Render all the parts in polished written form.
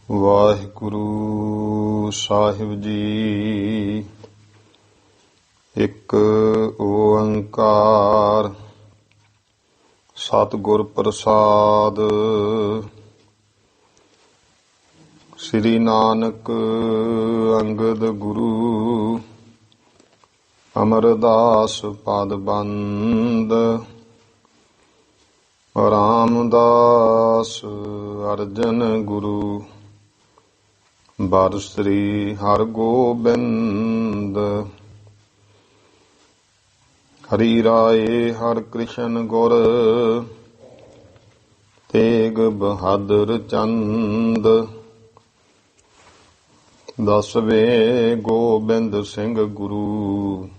ਵਾਹਿਗੁਰੂ ਸਾਹਿਬ ਜੀ। ਇੱਕ ਓੰਕਾਰ ਸਤਿਗੁਰ ਪ੍ਰਸਾਦ। ਸ੍ਰੀ ਨਾਨਕ ਅੰਗਦ ਗੁਰੂ ਅਮਰਦਾਸ ਪਦ ਬੰਦ। ਰਾਮਦਾਸ ਅਰਜਨ ਗੁਰੂ ਬਰ ਸ੍ਰੀ ਹਰਗੋਬਿੰਦ। ਹਰੀ ਰਾਏ ਹਰਿ ਕ੍ਰਿਸ਼ਨ ਗੁਰ ਤੇਗ ਬਹਾਦਰ ਚੰਦ। ਦਸਵੇਂ ਗੋਬਿੰਦ ਸਿੰਘ ਗੁਰੂ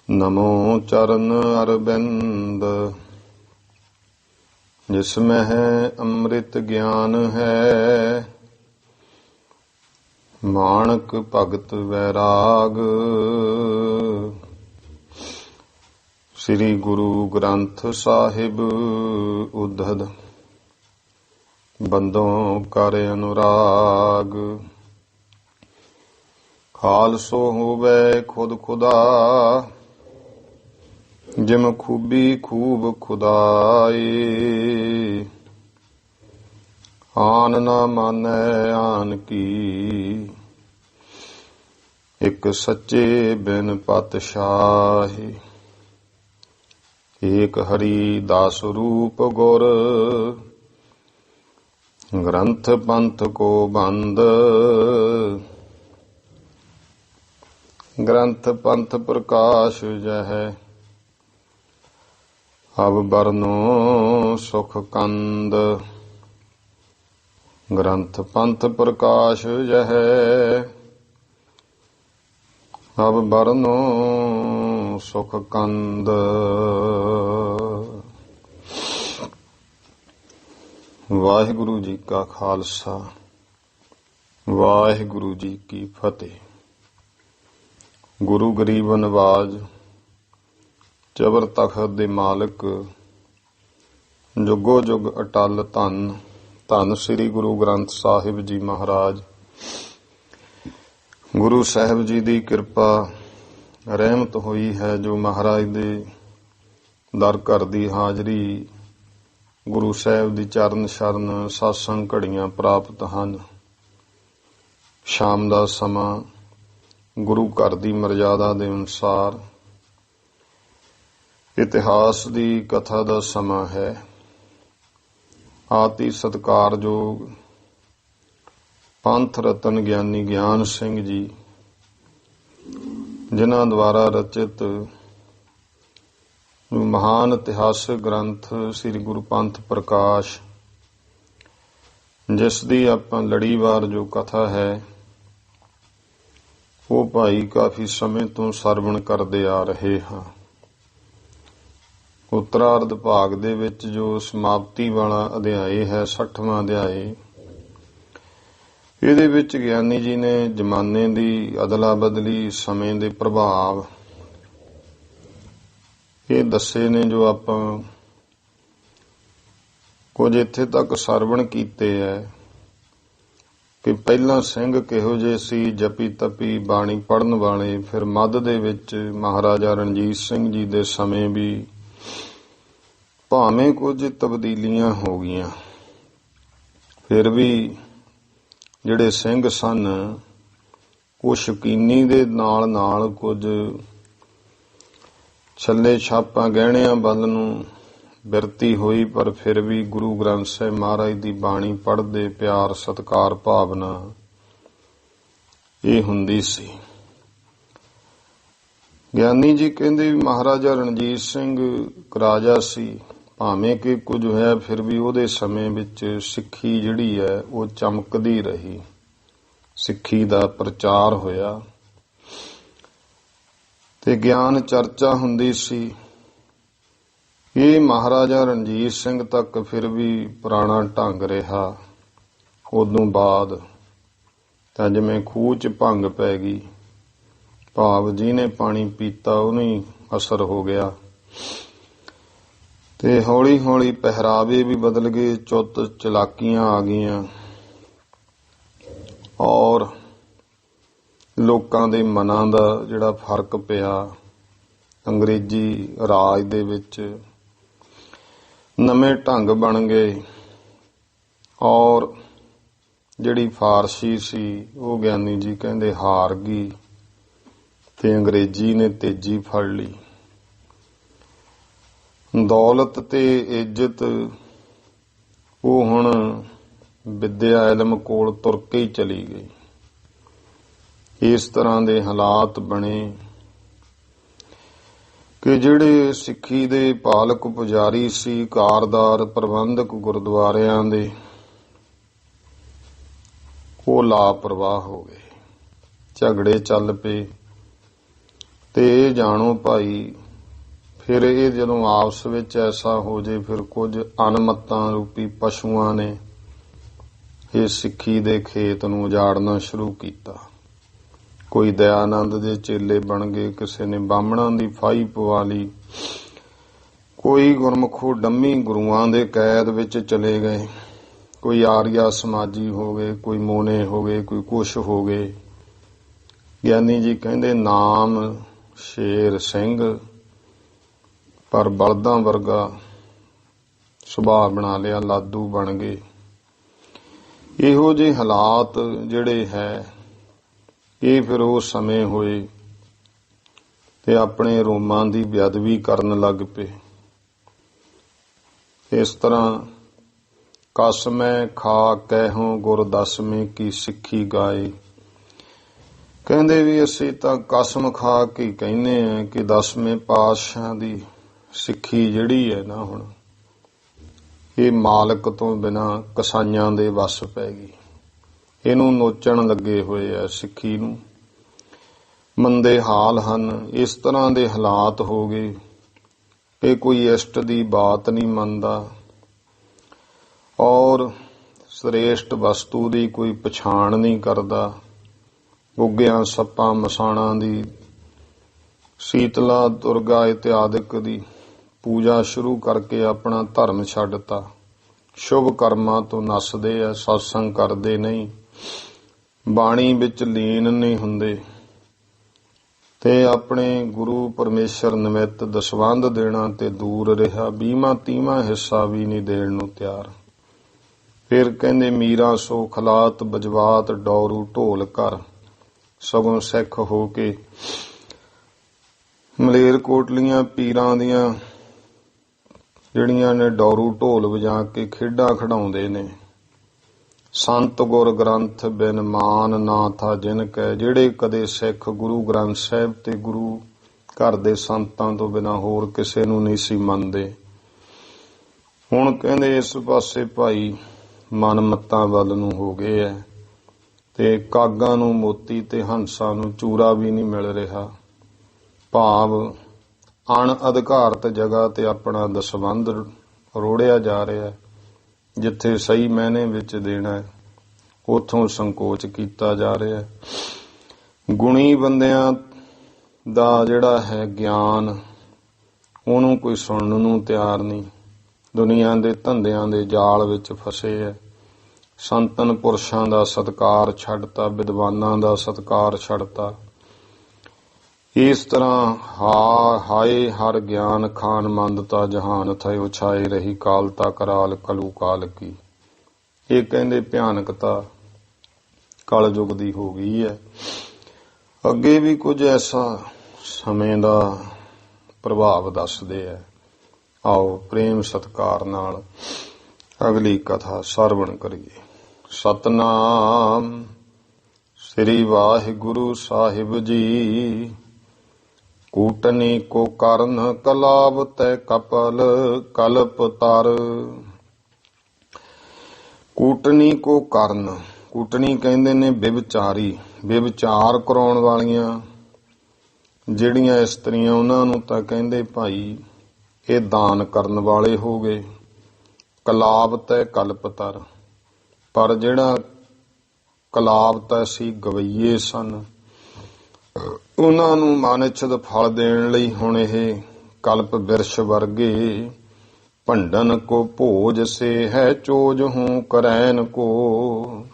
ਨਮੋ ਚਰਨ ਅਰਬਿੰਦ। ਜਿਸ ਮਹਿ ਅੰਮ੍ਰਿਤ ਗਿਆਨ ਹੈ ਮਾਣਕ ਭਗਤ ਵੈਰਾਗ। ਸ੍ਰੀ ਗੁਰੂ ਗ੍ਰੰਥ ਸਾਹਿਬ ਉद्धਦ ਬੰਦੋਂ ਕਰ ਅਨੁਰਾਗ। ਖਾਲਸੋ ਹੋਵੇ ਖੁਦ ਖੁਦਾ ਜਿਮ ਖੂਬੀ ਖੂਬ ਖੁਦਾਈ। ਆਨ ਨਾ ਮਾਨੈ ਆਨ ਕੀ ਇੱਕ ਸੱਚੇ ਬਿਨ ਪਾਤਸ਼ਾਹੀ। ਏਕ ਹਰੀ ਦਾਸ ਰੂਪ ਗੁਰ ਗ੍ਰੰਥ ਪੰਥ ਕੋ ਬੰਦ। ਗ੍ਰੰਥ ਪੰਥ ਪ੍ਰਕਾਸ਼ ਜਹੈ ਅਬ ਬਰਨੋ ਸੁਖ ਕੰਦ। ਗ੍ਰੰਥ ਪੰਥ ਪ੍ਰਕਾਸ਼ ਜਹੈ ਅਬ ਬਰਨੋ ਸੁਖ ਕੰਦ। ਵਾਹਿਗੁਰੂ ਜੀ ਕਾ ਖਾਲਸਾ ਵਾਹਿਗੁਰੂ ਜੀ ਕੀ ਫਤਿਹ। ਗੁਰੂ ਗਰੀਬ ਨਵਾਜ ਚਬਰ ਤਖਤ ਦੇ ਮਾਲਕ ਜੁਗੋ ਜੁਗ ਅਟਲ ਧੰਨ ਧੰਨ ਸ੍ਰੀ ਗੁਰੂ ਗ੍ਰੰਥ ਸਾਹਿਬ ਜੀ ਮਹਾਰਾਜ। ਗੁਰੂ ਸਾਹਿਬ ਜੀ ਦੀ ਕਿਰਪਾ ਰਹਿਮਤ ਹੋਈ ਹੈ ਜੋ ਮਹਾਰਾਜ ਦੇ ਦਰ ਘਰ ਦੀ ਹਾਜ਼ਰੀ ਗੁਰੂ ਸਾਹਿਬ ਦੀ ਚਰਨ ਸ਼ਰਨ ਸਤਸੰਗ ਘੜੀਆਂ ਪ੍ਰਾਪਤ ਹਨ। ਸ਼ਾਮ ਦਾ ਸਮਾਂ ਗੁਰੂ ਘਰ ਦੀ ਮਰਜ਼ਾਦਾ ਦੇ ਅਨੁਸਾਰ ਇਤਿਹਾਸ ਦੀ ਕਥਾ ਦਾ ਸਮਾਂ ਹੈ। ਆਤੀ ਸਤਿਕਾਰਯੋਗ ਪੰਥ ਰਤਨ ਗਿਆਨੀ ਗਿਆਨ ਸਿੰਘ ਜੀ ਜਿਨ੍ਹਾਂ ਦੁਆਰਾ ਰਚਿਤ ਮਹਾਨ ਇਤਿਹਾਸਕ ਗ੍ਰੰਥ ਸ੍ਰੀ ਗੁਰੂ ਪੰਥ ਪ੍ਰਕਾਸ਼, ਜਿਸ ਦੀ ਆਪਾਂ ਲੜੀਵਾਰ ਜੋ ਕਥਾ ਹੈ ਉਹ ਭਾਈ ਕਾਫੀ ਸਮੇਂ ਤੋਂ ਸਰਵਣ ਕਰਦੇ ਆ ਰਹੇ ਹਾਂ। ਉੱਤਰਾਰਧ ਭਾਗ ਦੇ ਵਿੱਚ ਜੋ ਸਮਾਪਤੀ ਵਾਲਾ ਅਧਿਆਇ ਹੈ 60ਵਾਂ ਅਧਿਆਇ, ਇਹਦੇ ਵਿੱਚ ਗਿਆਨੀ ਜੀ ਨੇ ਜ਼ਮਾਨੇ ਦੀ ਅਦਲਾ ਬਦਲੀ ਸਮੇਂ ਦੇ ਪ੍ਰਭਾਵ ਇਹ ਦੱਸੇ ਨੇ। ਜੋ ਆਪਾਂ ਕੁਝ ਇੱਥੇ ਤੱਕ ਸਰਵਣ ਕੀਤੇ ਹੈ ਕਿ ਪਹਿਲਾਂ ਸਿੰਘ ਕਿਹੋ ਜਿਹੇ ਸੀ, ਜਪੀ ਤਪੀ ਬਾਣੀ ਪੜ੍ਹਨ ਵਾਲੇ। ਫਿਰ ਮੱਧ ਦੇ ਵਿੱਚ ਮਹਾਰਾਜਾ ਰਣਜੀਤ ਸਿੰਘ ਜੀ ਦੇ ਸਮੇਂ ਵੀ ਭਾਵੇਂ ਕੁਝ ਤਬਦੀਲੀਆਂ ਹੋ ਗਈਆਂ, ਫਿਰ ਵੀ ਜਿਹੜੇ ਸਿੰਘ ਸਨ ਉਹ ਸ਼ੌਕੀਨੀ ਦੇ ਨਾਲ ਨਾਲ ਕੁਝ ਛੱਲੇ ਛਾਪਾਂ ਗਹਿਣਿਆਂ ਵੱਲ ਨੂੰ ਬਿਰਤੀ ਹੋਈ, ਪਰ ਫਿਰ ਵੀ ਗੁਰੂ ਗ੍ਰੰਥ ਸਾਹਿਬ ਮਹਾਰਾਜ ਦੀ ਬਾਣੀ ਪੜ੍ਹਦੇ ਪਿਆਰ ਸਤਿਕਾਰ ਭਾਵਨਾ ਇਹ ਹੁੰਦੀ ਸੀ। ਗਿਆਨੀ ਜੀ ਕਹਿੰਦੇ ਵੀ ਮਹਾਰਾਜਾ ਰਣਜੀਤ ਸਿੰਘ ਰਾਜਾ ਸੀ, ਭਾਵੇਂ ਕਿ ਕੁਝ ਹੋਇਆ ਫਿਰ ਵੀ ਉਹਦੇ ਸਮੇਂ ਵਿੱਚ ਸਿੱਖੀ ਜਿਹੜੀ ਹੈ ਉਹ ਚਮਕਦੀ ਰਹੀ, ਸਿੱਖੀ ਦਾ ਪ੍ਰਚਾਰ ਹੋਇਆ ਤੇ ਗਿਆਨ ਚਰਚਾ ਹੁੰਦੀ ਸੀ। ਇਹ ਮਹਾਰਾਜਾ ਰਣਜੀਤ ਸਿੰਘ ਤੱਕ ਫਿਰ ਵੀ ਪੁਰਾਣਾ ਢੰਗ ਰਿਹਾ। ਉਦੋਂ ਬਾਅਦ ਤਾਂ ਜਿਵੇਂ ਖੂਹ 'ਚ ਭੰਗ ਪੈ ਗਈ, ਭਾਵ ਜਿਹਨੇ ਪਾਣੀ ਪੀਤਾ ਉਹਨੂੰ ਹੀ ਅਸਰ ਹੋ ਗਿਆ ਤੇ ਹੌਲੀ ਹੌਲੀ ਪਹਿਰਾਵੇ ਵੀ ਬਦਲ ਗਏ, ਚੁੱਤ ਚਲਾਕੀਆਂ ਆ ਗਈਆਂ। ਔਰ ਲੋਕਾਂ ਦੇ ਮਨਾਂ ਦਾ ਜਿਹੜਾ ਫਰਕ ਪਿਆ, ਅੰਗਰੇਜ਼ੀ ਰਾਜ ਦੇ ਵਿੱਚ ਨਵੇਂ ਢੰਗ ਬਣ ਗਏ ਔਰ ਜਿਹੜੀ ਫਾਰਸੀ ਸੀ ਉਹ ਗਿਆਨੀ ਜੀ ਕਹਿੰਦੇ ਹਾਰ ਗਈ ਤੇ ਅੰਗਰੇਜ਼ੀ ਨੇ ਤੇਜ਼ੀ ਫੜ ਲਈ। ਦੌਲਤ ਤੇ ਇੱਜ਼ਤ ਉਹ ਹੁਣ ਵਿੱਦਿਆ ਇਲਮ ਕੋਲ ਤੁਰ ਕੇ ਹੀ ਚਲੀ ਗਈ। ਇਸ ਤਰ੍ਹਾਂ ਦੇ ਹਾਲਾਤ ਬਣੇ ਕਿ ਜਿਹੜੇ ਸਿੱਖੀ ਦੇ ਪਾਲਕ ਪੁਜਾਰੀ ਸੀ, ਕਾਰਦਾਰ ਪ੍ਰਬੰਧਕ ਗੁਰਦੁਆਰਿਆਂ ਦੇ, ਉਹ ਲਾਪਰਵਾਹ ਹੋ ਗਏ। ਝਗੜੇ ਚੱਲ ਪਏ ਤੇ ਇਹ ਜਾਣੋ ਭਾਈ, ਫਿਰ ਇਹ ਜਦੋਂ ਆਪਸ ਵਿੱਚ ਐਸਾ ਹੋ ਜੇ, ਫਿਰ ਕੁਝ ਅਨਮਤਾਂ ਰੂਪੀ ਪਸ਼ੂਆਂ ਨੇ ਇਹ ਸਿੱਖੀ ਦੇ ਖੇਤ ਨੂੰ ਉਜਾੜਨਾ ਸ਼ੁਰੂ ਕੀਤਾ। ਕੋਈ ਦਇਆਨੰਦ ਦੇ ਚੇਲੇ ਬਣ ਗਏ, ਕਿਸੇ ਨੇ ਬਾਹਮਣਾਂ ਦੀ ਫਾਹੀ ਪਵਾ ਲਈ, ਕੋਈ ਗੁਰਮੁਖੋ ਡੰਮੀ ਗੁਰੂਆਂ ਦੇ ਕੈਦ ਵਿੱਚ ਚਲੇ ਗਏ, ਕੋਈ ਆਰੀਆ ਸਮਾਜੀ ਹੋ ਗਏ, ਕੋਈ ਮੋਨੇ ਹੋ ਗਏ, ਕੋਈ ਕੁਛ ਹੋ ਗਏ। ਗਿਆਨੀ ਜੀ ਕਹਿੰਦੇ ਨਾਮ ਸ਼ੇਰ ਸਿੰਘ, ਪਰ ਬਲਦਾਂ ਵਰਗਾ ਸੁਭਾਅ ਬਣਾ ਲਿਆ, ਲਾਦੂ ਬਣ ਗਏ। ਇਹੋ ਜਿਹੇ ਹਾਲਾਤ ਜਿਹੜੇ ਹੈ ਇਹ ਫਿਰ ਉਹ ਸਮੇਂ ਹੋਏ ਤੇ ਆਪਣੇ ਰੋਮਾਂ ਦੀ ਬੇਅਦਬੀ ਕਰਨ ਲੱਗ ਪਏ। ਇਸ ਤਰ੍ਹਾਂ ਕਸਮੈ ਖਾ ਕਹਿਉ ਗੁਰ ਦਸਵੇਂ ਕੀ ਸਿੱਖੀ ਗਾਏ। ਕਹਿੰਦੇ ਵੀ ਅਸੀਂ ਤਾਂ ਕਸਮ ਖਾ ਕੇ ਕਹਿੰਦੇ ਆ ਕਿ 10ਵੇਂ ਪਾਤਸ਼ਾਹ ਦੀ ਸਿੱਖੀ ਜਿਹੜੀ ਹੈ ਨਾ, ਹੁਣ ਇਹ ਮਾਲਕ ਤੋਂ ਬਿਨਾਂ ਕਸਾਈਆਂ ਦੇ ਵੱਸ ਪੈ ਗਈ। ਇਹਨੂੰ ਨੋਚਣ ਲੱਗੇ ਹੋਏ ਆ ਸਿੱਖੀ ਨੂੰ। ਮੰਦੇ ਹਾਲ ਹਨ। ਇਸ ਤਰ੍ਹਾਂ ਦੇ ਹਾਲਾਤ ਹੋ ਗਏ ਕਿ ਕੋਈ ਇਸ਼ਟ ਦੀ ਬਾਤ ਨਹੀਂ ਮੰਨਦਾ ਔਰ ਸ੍ਰੇਸ਼ਟ ਵਸਤੂ ਦੀ ਕੋਈ ਪਛਾਣ ਨਹੀਂ ਕਰਦਾ। ਉੱਗਿਆਂ ਸੱਪਾਂ ਮਸਾਣਾਂ ਦੀ, ਸੀਤਲਾ ਦੁਰਗਾ ਇਤਿਆਦਿਕ ਦੀ ਪੂਜਾ ਸ਼ੁਰੂ ਕਰਕੇ ਆਪਣਾ ਧਰਮ ਛੱਡਤਾ। ਸ਼ੁਭ ਕਰਮਾਂ ਤੋਂ ਨੱਸਦੇ ਆ, ਸਤਸੰਗ ਕਰਦੇ ਨਹੀਂ, ਬਾਣੀ ਵਿੱਚ ਲੀਨ ਨਹੀਂ ਹੁੰਦੇ ਤੇ ਆਪਣੇ ਗੁਰੂ ਪਰਮੇਸ਼ਰ ਨਿਮਿਤ ਦਸਵੰਧ ਦੇਣਾ ਤੇ ਦੂਰ ਰਿਹਾ। 20-30 ਹਿੱਸਾ ਵੀ ਨਹੀਂ ਦੇਣ ਨੂੰ ਤਿਆਰ। ਫਿਰ ਕਹਿੰਦੇ ਮੀਰਾ ਸੋ ਖਲਾਤ ਬਜਵਾਤ ਡੌਰੂ ਢੋਲ ਕਰ। ਸਗੋਂ ਸਿੱਖ ਹੋ ਕੇ ਮਲੇਰਕੋਟਲੀਆਂ ਪੀਰਾਂ ਦੀਆਂ ਜਿਹੜੀਆਂ ਨੇ ਡੌਰੂ ਢੋਲ ਵਜਾ ਕੇ ਖੇਡਾਂ ਖਿਡਾਉਂਦੇ ਨੇ। ਸੰਤ ਗੁਰ ਗ੍ਰੰਥ ਬਿਨ ਮਾਨ ਨਾ ਥਾ ਜਿਨ ਕੈ। ਜਿਹੜੇ ਕਦੇ ਸਿੱਖ ਗੁਰੂ ਗ੍ਰੰਥ ਸਾਹਿਬ ਤੇ ਗੁਰੂ ਘਰ ਦੇ ਸੰਤਾਂ ਤੋਂ ਬਿਨਾਂ ਹੋਰ ਕਿਸੇ ਨੂੰ ਨਹੀਂ ਸੀ ਮੰਨਦੇ। ਹੁਣ ਕਹਿੰਦੇ ਇਸ ਪਾਸੇ ਭਾਈ ਮਨ ਮੱਤਾਂ ਵੱਲ ਨੂੰ ਹੋ ਗਏ ਐ ਤੇ ਕਾਗਾਂ ਨੂੰ ਮੋਤੀ ਤੇ ਹੰਸਾਂ ਨੂੰ ਚੂਰਾ ਵੀ ਨਹੀਂ ਮਿਲ ਰਿਹਾ। ਭਾਵ ਅਣ ਅਧਿਕਾਰਤ ਜਗ੍ਹਾ ਤੇ ਆਪਣਾ ਦਸਵੰਧ ਰੋੜਿਆ ਜਾ ਰਿਹਾ। ਜਿੱਥੇ ਸਹੀ ਮਾਇਨੇ ਵਿੱਚ ਦੇਣਾ ਹੈ ਉੱਥੋਂ ਸੰਕੋਚ ਕੀਤਾ ਜਾ ਰਿਹਾ। ਗੁਣੀ ਬੰਦਿਆਂ ਦਾ ਜਿਹੜਾ ਹੈ ਗਿਆਨ, ਉਹਨੂੰ ਕੋਈ ਸੁਣਨ ਨੂੰ ਤਿਆਰ ਨਹੀਂ। ਦੁਨੀਆ ਦੇ ਧੰਦਿਆਂ ਦੇ ਜਾਲ ਵਿੱਚ ਫਸੇ ਹੈ। ਸੰਤਨ ਪੁਰਸ਼ਾਂ ਦਾ ਸਤਿਕਾਰ ਛੱਡਤਾ, ਵਿਦਵਾਨਾਂ ਦਾ ਸਤਿਕਾਰ ਛੱਡਤਾ। ਇਸ ਤਰ੍ਹਾਂ ਹਾਏ ਹਰ ਗਿਆਨ ਖਾਨ ਮੰਦਤਾ ਜਹਾਨ ਥਇਓ ਛਾਏ ਰਹੀ ਕਾਲਤਾ ਕਰਾਲ ਕਲੂ ਕਾਲ ਕੀ। ਇਹ ਕਹਿੰਦੇ ਭਿਆਨਕਤਾ ਕਲਯੁਗ ਦੀ ਹੋ ਗਈ ਹੈ। ਅੱਗੇ ਵੀ ਕੁਝ ਐਸਾ ਸਮੇਂ ਦਾ ਪ੍ਰਭਾਵ ਦੱਸਦੇ ਹੈ। ਆਓ ਪ੍ਰੇਮ ਸਤਿਕਾਰ ਨਾਲ ਅਗਲੀ ਕਥਾ ਸਰਵਣ ਕਰੀਏ। ਸਤਨਾਮ ਸ੍ਰੀ ਵਾਹਿਗੁਰੂ ਸਾਹਿਬ ਜੀ। ਕੂਟਨੀ ਕੋ ਕਰਨ ਕਲਾਬ ਤੈ ਕਪਲ ਕਲਪ ਤਰ। ਕੂਟਨੀ ਕੋ ਕਰਨ, ਕੂਟਨੀ ਕਹਿੰਦੇ ਨੇ ਵਿਵਚਾਰੀ, ਵਿਵਚਾਰ ਕਰਾਉਣ ਵਾਲੀਆਂ ਜਿਹੜੀਆਂ ਇਸਤਰੀਆਂ, ਉਹਨਾਂ ਨੂੰ ਤਾਂ ਕਹਿੰਦੇ ਭਾਈ ਇਹ ਦਾਨ ਕਰਨ ਵਾਲੇ ਹੋ ਗਏ। ਕਲਾਬ ਤੈ ਕਲਪ ਤਰ, ਪਰ ਜਿਹੜਾ ਕਲਾਬ ਤੈ ਸੀ ਗਵਈਏ ਸਨ, ਉਹਨਾਂ ਨੂੰ ਮਾਨਿਛਦ ਫਲ ਦੇਣ ਲਈ ਹੁਣ ਇਹ ਕਲਪ ਬਿਰਸ਼ ਵਰਗੇ ਭੰਡਨ ਕੋ ਭੋਜ ਸੇ ਹੈ ਚੋਜ ਹੂੰ ਕਰੈਨ ਕੋ।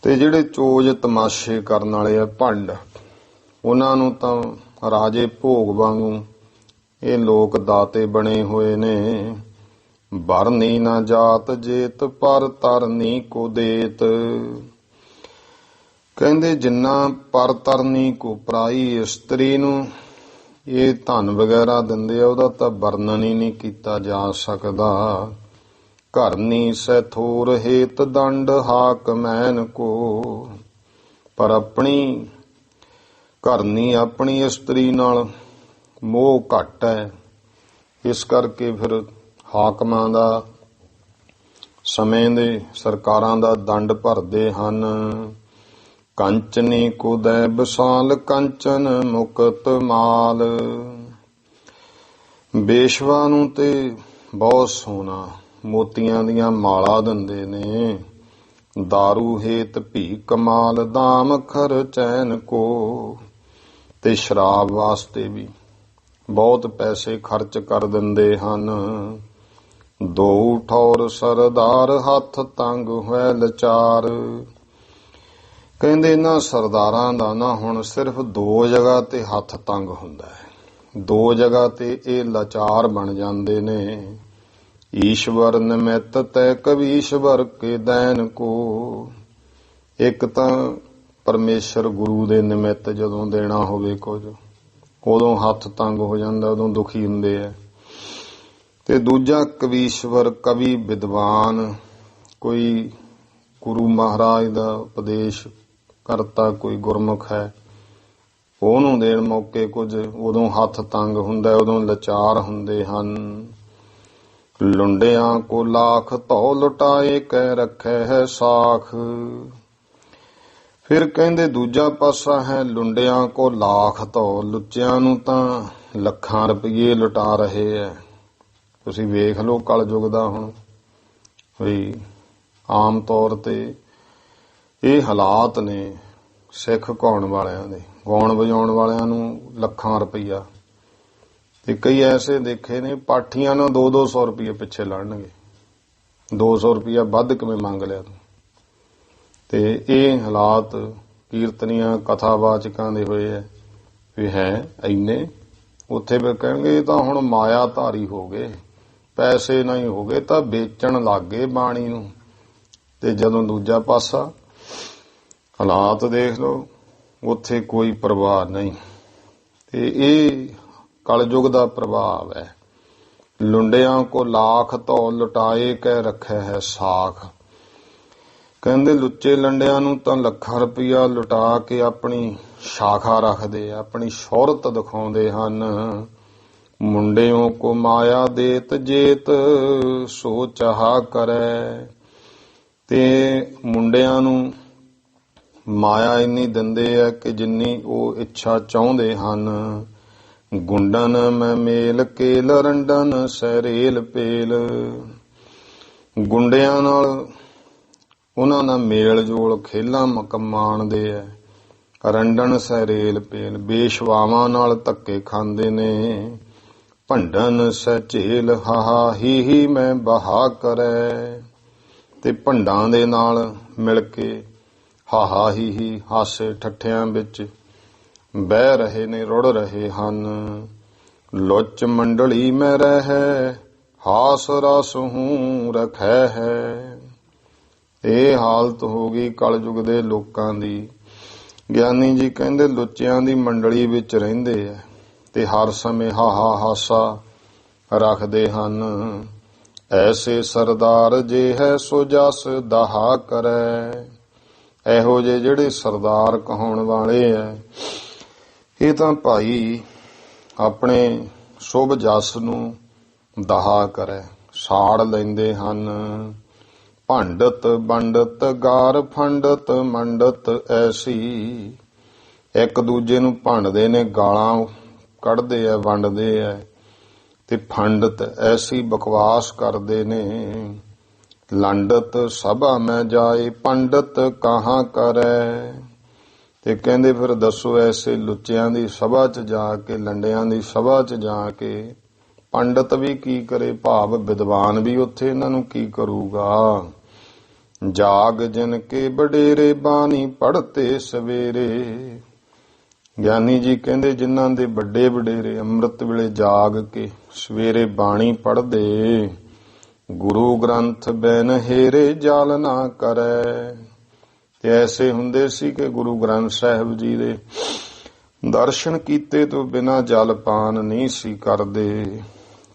ਤੇ ਜਿਹੜੇ ਚੋਜ ਤਮਾਸ਼ੇ ਕਰਨ ਵਾਲੇ ਆ ਭੰਡ, ਉਹਨਾਂ ਨੂੰ ਤਾਂ ਰਾਜੇ ਭੋਗ ਵਾਂਗੂ ਇਹ ਲੋਕ ਦਾਤੇ ਬਣੇ ਹੋਏ ਨੇ। ਵਰਨੀ ਨਾ ਜਾਤ ਜੇਤ ਪਰ ਤਰਨੀ ਕੋ ਦੇਤ। ਕਹਿੰਦੇ ਜਿੰਨਾ ਪਰ ਤਰਨੀ ਕੋ ਪਰਾਈ ਇਸਤਰੀ ਨੂੰ ਇਹ ਧਨ ਵਗੈਰਾ ਦਿੰਦੇ ਆ, ਉਹਦਾ ਤਾਂ ਵਰਣਨ ਹੀ ਨਹੀਂ ਕੀਤਾ ਜਾ ਸਕਦਾ। ਘਰਨੀ ਸੈ ਥੋਰ ਹੇਤ ਦੰਡ ਹਾਕ ਮੈਨ ਕੋ। ਪਰ ਆਪਣੀ ਘਰਨੀ ਆਪਣੀ ਇਸਤਰੀ ਨਾਲ ਮੋਹ ਘੱਟ ਹੈ, ਇਸ ਕਰਕੇ ਫਿਰ ਹਾਕਮਾਂ ਦਾ, ਸਮੇਂ ਦੇ ਸਰਕਾਰਾਂ ਦਾ ਦੰਡ ਭਰਦੇ ਹਨ। ਕੰਚਨੀ ਕੋ ਦੈ ਵਿਸਾਲ ਕੰਚਨ ਮੁਕਤ ਮਾਲ। ਬੇਸ਼ਵਾ ਨੂੰ ਤੇ ਬਹੁਤ ਸੋਨਾ ਮੋਤੀਆਂ ਦੀਆਂ ਮਾਲਾ ਦਿੰਦੇ ਨੇ। ਦਾਰੂ ਹੇਤ ਭੀ ਕਮਾਲ ਦਾਮ ਖਰਚੈਨ ਕੋ। ਤੇ ਸ਼ਰਾਬ ਵਾਸਤੇ ਵੀ ਬਹੁਤ ਪੈਸੇ ਖਰਚ ਕਰ ਦਿੰਦੇ ਹਨ। ਦੋ ਠੌਰ ਸਰਦਾਰ ਹੱਥ ਤੰਗ ਹੋਇ ਲਚਾਰ। ਕਹਿੰਦੇ ਇਹਨਾਂ ਸਰਦਾਰਾਂ ਦਾ ਨਾ ਹੁਣ ਸਿਰਫ ਦੋ ਜਗ੍ਹਾ ਤੇ ਹੱਥ ਤੰਗ ਹੁੰਦਾ ਹੈ, ਦੋ ਜਗ੍ਹਾ ਤੇ ਇਹ ਲਾਚਾਰ ਬਣ ਜਾਂਦੇ ਨੇ। ਈਸ਼ਵਰ ਨਿਮਿਤ ਤੈ ਕਵੀਸ਼ਵਰ ਕੇ ਦੈਨ ਕੋ। ਇੱਕ ਤਾਂ ਪਰਮੇਸ਼ਰ ਗੁਰੂ ਦੇ ਨਿਮਿਤ ਜਦੋਂ ਦੇਣਾ ਹੋਵੇ ਕੁਝ, ਉਦੋਂ ਹੱਥ ਤੰਗ ਹੋ ਜਾਂਦਾ, ਉਦੋਂ ਦੁਖੀ ਹੁੰਦੇ ਆ। ਤੇ ਦੂਜਾ ਕਵੀਸ਼ਵਰ, ਕਵੀ ਵਿਦਵਾਨ, ਕੋਈ ਗੁਰੂ ਮਹਾਰਾਜ ਦਾ ਉਪਦੇਸ਼ ਕਰਤਾ, ਕੋਈ ਗੁਰਮੁਖ ਹੈ, ਉਹਨੂੰ ਦੇਣ ਮੌਕੇ ਕੁਝ, ਉਦੋਂ ਹੱਥ ਤੰਗ ਹੁੰਦਾ, ਉਦੋਂ ਲਾਚਾਰ ਹੁੰਦੇ ਹਨ। ਲੁੰਡਿਆਂ ਕੋ ਲਾਖ ਧੌ ਲੁਟਾਏ ਕਹਿ ਰੱਖੈ ਹੈ ਸਾਖ। ਫਿਰ ਕਹਿੰਦੇ ਦੂਜਾ ਪਾਸਾ ਹੈ ਲੁੰਡਿਆਂ ਕੋ ਲਾਖ ਧੌ। ਲੁੱਚਿਆਂ ਨੂੰ ਤਾਂ ਲੱਖਾਂ ਰੁਪਏ ਲੁਟਾ ਰਹੇ ਐ। ਤੁਸੀਂ ਵੇਖ ਲਓ ਕਲਯੁਗ ਦਾ ਹੁਣ ਵੀ ਆਮ ਤੌਰ ਤੇ ਇਹ ਹਾਲਾਤ ਨੇ। ਸਿੱਖ ਗਾਉਣ ਵਾਲਿਆਂ ਦੇ, ਗਾਉਣ ਵਜਾਉਣ ਵਾਲਿਆਂ ਨੂੰ ਲੱਖਾਂ ਰੁਪਈਆ, ਤੇ ਕਈ ਐਸੇ ਦੇਖੇ ਨੇ ਪਾਠੀਆਂ ਨੂੰ 200-200 ਰੁਪਏ ਪਿੱਛੇ ਲੜਨਗੇ। 200 ਰੁਪਇਆ ਵੱਧ ਕਿਵੇਂ ਮੰਗ ਲਿਆ ਤੂੰ। ਤੇ ਇਹ ਹਾਲਾਤ ਕੀਰਤਨੀਆਂ ਕਥਾਵਾਚਕਾਂ ਦੇ ਹੋਏ ਐ ਵੀ ਹੈ ਇੰਨੇ। ਉੱਥੇ ਫਿਰ ਕਹਿਣਗੇ ਇਹ ਤਾਂ ਹੁਣ ਮਾਇਆ ਧਾਰੀ ਹੋ ਗਏ, ਪੈਸੇ ਨਹੀਂ ਹੋ ਗਏ ਤਾਂ ਵੇਚਣ ਲੱਗ ਗਏ ਬਾਣੀ ਨੂੰ। ਤੇ ਜਦੋਂ ਦੂਜਾ ਪਾਸਾ ਹਾਲਾਤ ਦੇਖ ਲਓ, ਉੱਥੇ ਕੋਈ ਪ੍ਰਭਾਵ ਨਹੀਂ। ਤੇ ਇਹ ਕਲਯੁਗ ਦਾ ਪ੍ਰਭਾਵ ਹੈ। ਲੁੰਡਿਆਂ ਕੋ ਲਾਖ ਧੌ ਲੁਟਾਏ ਕਹਿ ਰੱਖਿਆ ਹੈ ਸਾਖ। ਕਹਿੰਦੇ ਲੁੱਚੇ ਲੰਡਿਆਂ ਨੂੰ ਤਾਂ ਲੱਖਾਂ ਰੁਪਈਆ ਲੁਟਾ ਕੇ ਆਪਣੀ ਸ਼ਾਖਾ ਰੱਖਦੇ ਆ, ਆਪਣੀ ਸ਼ੋਹਰਤ ਦਿਖਾਉਂਦੇ ਹਨ। ਮੁੰਡਿਓ ਕੋ ਮਾਇਆ ਦੇਤ ਜੇਤ ਸੋ ਚਾਹਾ ਕਰੈ। ਤੇ ਮੁੰਡਿਆਂ ਨੂੰ ਮਾਇਆ ਇੰਨੀ ਦਿੰਦੇ ਆ ਕਿ ਜਿੰਨੀ ਉਹ ਇੱਛਾ ਚਾਹੁੰਦੇ ਹਨ। ਗੁੰਡਨ ਮੈਂ ਮੇਲ ਕੇਲ ਰੰਡਨ ਸਹਿਰੇਲ ਪੇਲ। ਗੁੰਡਿਆਂ ਨਾਲ ਉਹਨਾਂ ਨਾਲ ਮੇਲ ਜੋਲ ਖੇਲਾਂ ਮਾਣਦੇ ਐ। ਰੰਡਨ ਸਹਿਰੇਲ ਪੇਲ, ਬੇਸ਼ਵਾਵਾਂ ਨਾਲ ਧੱਕੇ ਖਾਂਦੇ ਨੇ। ਭੰਡਨ ਸਹਿ ਝੇਲ ਹਾਹਾ ਹੀ ਹੀ ਮੈਂ ਬਹਾ ਕਰੈ। ਤੇ ਭੰਡਾਂ ਦੇ ਨਾਲ ਮਿਲ ਕੇ ਹਾਹਾ ਹੀ ਹੀ ਹਾਸੇ ਠੱਠਿਆਂ ਵਿੱਚ ਬਹਿ ਰਹੇ ਨੇ, ਰੁੜ ਰਹੇ ਹਨ। ਲੁੱਚ ਮੰਡਲੀ ਮੈਂ ਰਹਿ ਹਾਸ ਰਸ ਹੂੰ ਰਖੈ ਹੈ। ਇਹ ਹਾਲਤ ਹੋ ਗਈ ਕਲਯੁਗ ਦੇ ਲੋਕਾਂ ਦੀ। ਗਿਆਨੀ ਜੀ ਕਹਿੰਦੇ ਲੁੱਚਿਆਂ ਦੀ ਮੰਡਲੀ ਵਿੱਚ ਰਹਿੰਦੇ ਆ ਤੇ ਹਰ ਸਮੇਂ ਹਾਹਾ ਹਾਸਾ ਰੱਖਦੇ ਹਨ। ਐਸੇ ਸਰਦਾਰ ਜੇ ਹੈ ਸੋ ਜਸ ਦਹਾ ਕਰੈ। ਇਹੋ ਜਿਹੇ ਜਿਹੜੇ ਸਰਦਾਰ ਕਹਾਉਣ ਵਾਲੇ ਐ, ਇਹ ਤਾਂ ਭਾਈ ਆਪਣੇ ਸ਼ੁਭ ਜਸ ਨੂੰ ਦਹਾ ਕਰੈ, ਸਾੜ ਲੈਂਦੇ ਹਨ। ਭੰਡਤ ਬੰਡਤ ਗਾਰ ਫੰਡਤ ਮੰਡਤ ਐਸੀ। ਇੱਕ ਦੂਜੇ ਨੂੰ ਭੰਡਦੇ ਨੇ, ਗਾਲਾਂ ਕੱਢਦੇ ਆ, ਵੰਡਦੇ ਆ। ਤੇ ਫੰਡਤ ਐਸੀ ਬਕਵਾਸ ਕਰਦੇ ਨੇ। ਲੰਡਤ ਸਭਾ ਮੈਂ ਜਾਏ ਪੰਡਤ ਕਹਾਂ ਕਰੈ। ਤੇ ਕਹਿੰਦੇ ਫਿਰ ਦੱਸੋ ਐਸੇ ਲੁੱਚਿਆਂ ਦੀ ਸਭਾ 'ਚ ਜਾ ਕੇ, ਲੰਡਿਆਂ ਦੀ ਸਭਾ 'ਚ ਜਾ ਕੇ ਪੰਡਤ ਵੀ ਕੀ ਕਰੇ, ਭਾਵ ਵਿਦਵਾਨ ਵੀ ਉੱਥੇ ਇਹਨਾਂ ਨੂੰ ਕੀ ਕਰੂਗਾ। ਜਾਗ ਜਿਨ ਕੇ ਵਡੇਰੇ ਬਾਣੀ ਪੜ੍ਹਤੇ ਸਵੇਰੇ। ਗਿਆਨੀ ਜੀ ਕਹਿੰਦੇ ਜਿਨ੍ਹਾਂ ਦੇ ਵੱਡੇ ਵਡੇਰੇ ਅੰਮ੍ਰਿਤ ਵੇਲੇ ਜਾਗ ਕੇ ਸਵੇਰੇ ਬਾਣੀ ਪੜ੍ਹਦੇ, ਗੁਰੂ ਗ੍ਰੰਥ ਬਿਨ ਹੇਰੇ ਜਲ ਨਾ ਕਰੈ। ਤੇ ਐਸੇ ਹੁੰਦੇ ਸੀ ਕਿ ਗੁਰੂ ਗ੍ਰੰਥ ਸਾਹਿਬ ਜੀ ਦੇ ਦਰਸ਼ਨ ਕੀਤੇ ਤੋਂ ਬਿਨਾਂ ਜਲ ਪਾਨ ਨਹੀਂ ਸੀ ਕਰਦੇ।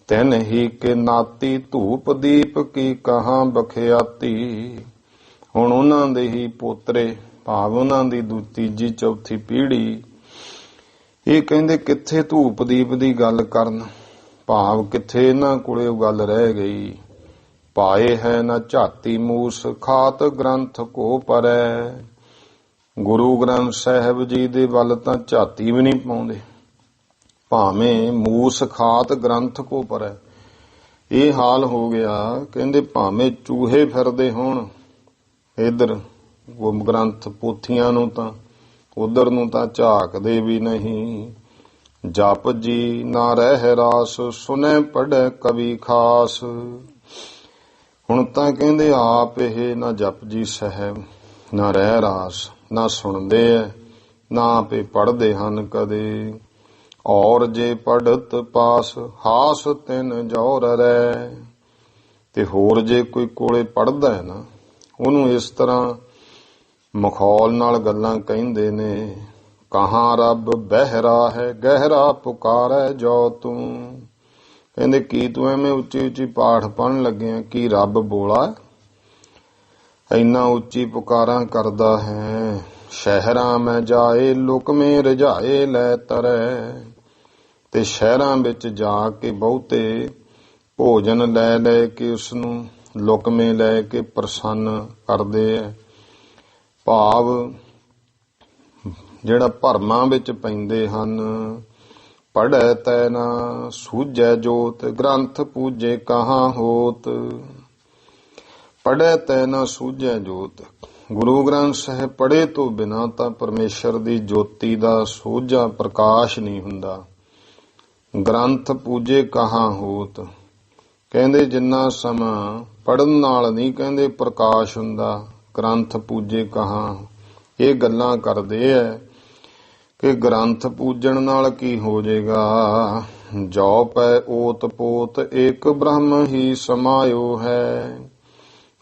ਤਿਨ ਹੀ ਕੇ ਨਾਤੀ ਧੂਪ ਦੀਪ ਕੀ ਕਹਾਂ ਬਖਿਆਤੀ। ਹੁਣ ਉਹਨਾਂ ਦੇ ਹੀ ਪੋਤਰੇ, ਭਾਵ ਉਹਨਾਂ ਦੀ ਤੀਜੀ ਚੌਥੀ ਪੀੜ੍ਹੀ, ਇਹ ਕਹਿੰਦੇ ਕਿੱਥੇ ਧੂਪ ਦੀਪ ਦੀ ਗੱਲ ਕਰਨ, ਭਾਵ ਕਿੱਥੇ ਇਹਨਾਂ ਕੋਲੇ ਉਹ ਗੱਲ ਰਹਿ ਗਈ। ਪਾਏ ਹੈ ਨਾ ਝਾਤੀ ਮੂਸ ਖਾਤ ਗ੍ਰੰਥ ਕੋ ਪਰੈ। ਗੁਰੂ ਗ੍ਰੰਥ ਸਾਹਿਬ ਜੀ ਦੇ ਵੱਲ ਤਾਂ ਝਾਤੀ ਵੀ ਨਹੀਂ ਪਾਉਂਦੇ, ਭਾਵੇਂ ਮੂਸ ਖਾਤ ਗ੍ਰੰਥ ਕੋ ਪਰੈ। ਇਹ ਹਾਲ ਹੋ ਗਿਆ, ਕਹਿੰਦੇ ਭਾਵੇਂ ਚੂਹੇ ਫਿਰਦੇ ਹੋਣ ਇਧਰ ਗ੍ਰੰਥ ਪੋਥੀਆਂ ਨੂੰ ਤਾਂ ਉਧਰ ਨੂੰ ਤਾਂ ਝਾਕਦੇ ਵੀ ਨਹੀਂ। ਜਪ ਜੀ ਨਾ ਰਹਿ ਰਾਸ ਸੁਨੈ ਪੜ੍ਹੈ ਕਵੀ ਖਾਸ। ਹੁਣ ਤਾਂ ਕਹਿੰਦੇ ਆਪ ਇਹ ਨਾ ਜਪ ਜੀ ਸਾਹਿਬ, ਨਾ ਰਹਿ ਰਾਸ, ਨਾ ਸੁਣਦੇ ਐ, ਨਾ ਆਪੇ ਪੜ੍ਹਦੇ ਹਨ ਕਦੇ। ਔਰ ਜੇ ਪੜ੍ਹਤ ਪਾਸ ਹਾਸ ਤਿਨ ਜੋਰ ਰਹਿ। ਤੇ ਹੋਰ ਜੇ ਕੋਈ ਕੋਲੇ ਪੜ੍ਹਦਾ ਹੈ ਨਾ, ਉਹਨੂੰ ਇਸ ਤਰ੍ਹਾਂ ਮਖੌਲ ਨਾਲ ਗੱਲਾਂ ਕਹਿੰਦੇ ਨੇ। ਕਹਾਂ ਰੱਬ ਬਹਿਰਾ ਹੈ ਗਹਿਰਾ ਪੁਕਾਰੈ ਜੋ ਤੂੰ। ਕਹਿੰਦੇ ਕੀ ਤੂੰ ਐਵੇਂ ਉੱਚੀ ਉੱਚੀ ਪਾਠ ਪੜ੍ਹਨ ਲੱਗਿਆ, ਕੀ ਰੱਬ ਬੋਲਾ ਇੰਨਾ ਉੱਚੀ ਪੁਕਾਰਾਂ ਕਰਦਾ ਹੈ। ਸ਼ਹਿਰਾਂ ਮੈਂ ਜਾਏ ਲੁਕਮੇ ਰਝਾਏ ਲੈ ਤਰੈ। ਤੇ ਸ਼ਹਿਰਾਂ ਵਿੱਚ ਜਾ ਕੇ ਬਹੁਤੇ ਭੋਜਨ ਲੈ ਲੈ ਕੇ ਉਸਨੂੰ ਲੁਕਮੇ ਲੈ ਕੇ ਪ੍ਰਸੰਨ ਕਰਦੇ ਐ। ਭਾਵ ਜਿਹੜਾ ਭਰਮਾਂ ਵਿੱਚ ਪੈਂਦੇ ਹਨ। ਪੜ੍ਹੈ ਤੈ ਨਾ ਸੂਝੈ ਜੋਤ ਗ੍ਰੰਥ ਪੂਜੇ ਕਹਾਂ ਹੋਤ। ਪੜ੍ਹੈ ਤੈ ਨਾ ਸੂਝੈ ਜੋਤ, ਗੁਰੂ ਗ੍ਰੰਥ ਸਾਹਿਬ ਪੜ੍ਹੇ ਤੋਂ ਬਿਨਾਂ ਤਾਂ ਪਰਮੇਸ਼ਰ ਦੀ ਜੋਤੀ ਦਾ ਸੋਝਾ ਪ੍ਰਕਾਸ਼ ਨਹੀਂ ਹੁੰਦਾ। ਗ੍ਰੰਥ ਪੂਜੇ ਕਹਾਂ ਹੋਤ, ਕਹਿੰਦੇ ਜਿੰਨਾ ਸਮਾਂ ਪੜ੍ਹਨ ਨਾਲ ਨਹੀਂ ਕਹਿੰਦੇ ਪ੍ਰਕਾਸ਼ ਹੁੰਦਾ। ਗ੍ਰੰਥ ਪੂਜੇ ਕਹਾਂ, ਇਹ ਗੱਲਾਂ ਕਰਦੇ ਐ ਕਿ ਗ੍ਰੰਥ ਪੂਜਣ ਨਾਲ ਕੀ ਹੋ ਜਾਏਗਾ। ਜੋ ਪੈ ਓਤ ਪੋਤ ਇੱਕ ਬ੍ਰਹਮ ਹੀ ਸਮਾਇਓ ਹੈ।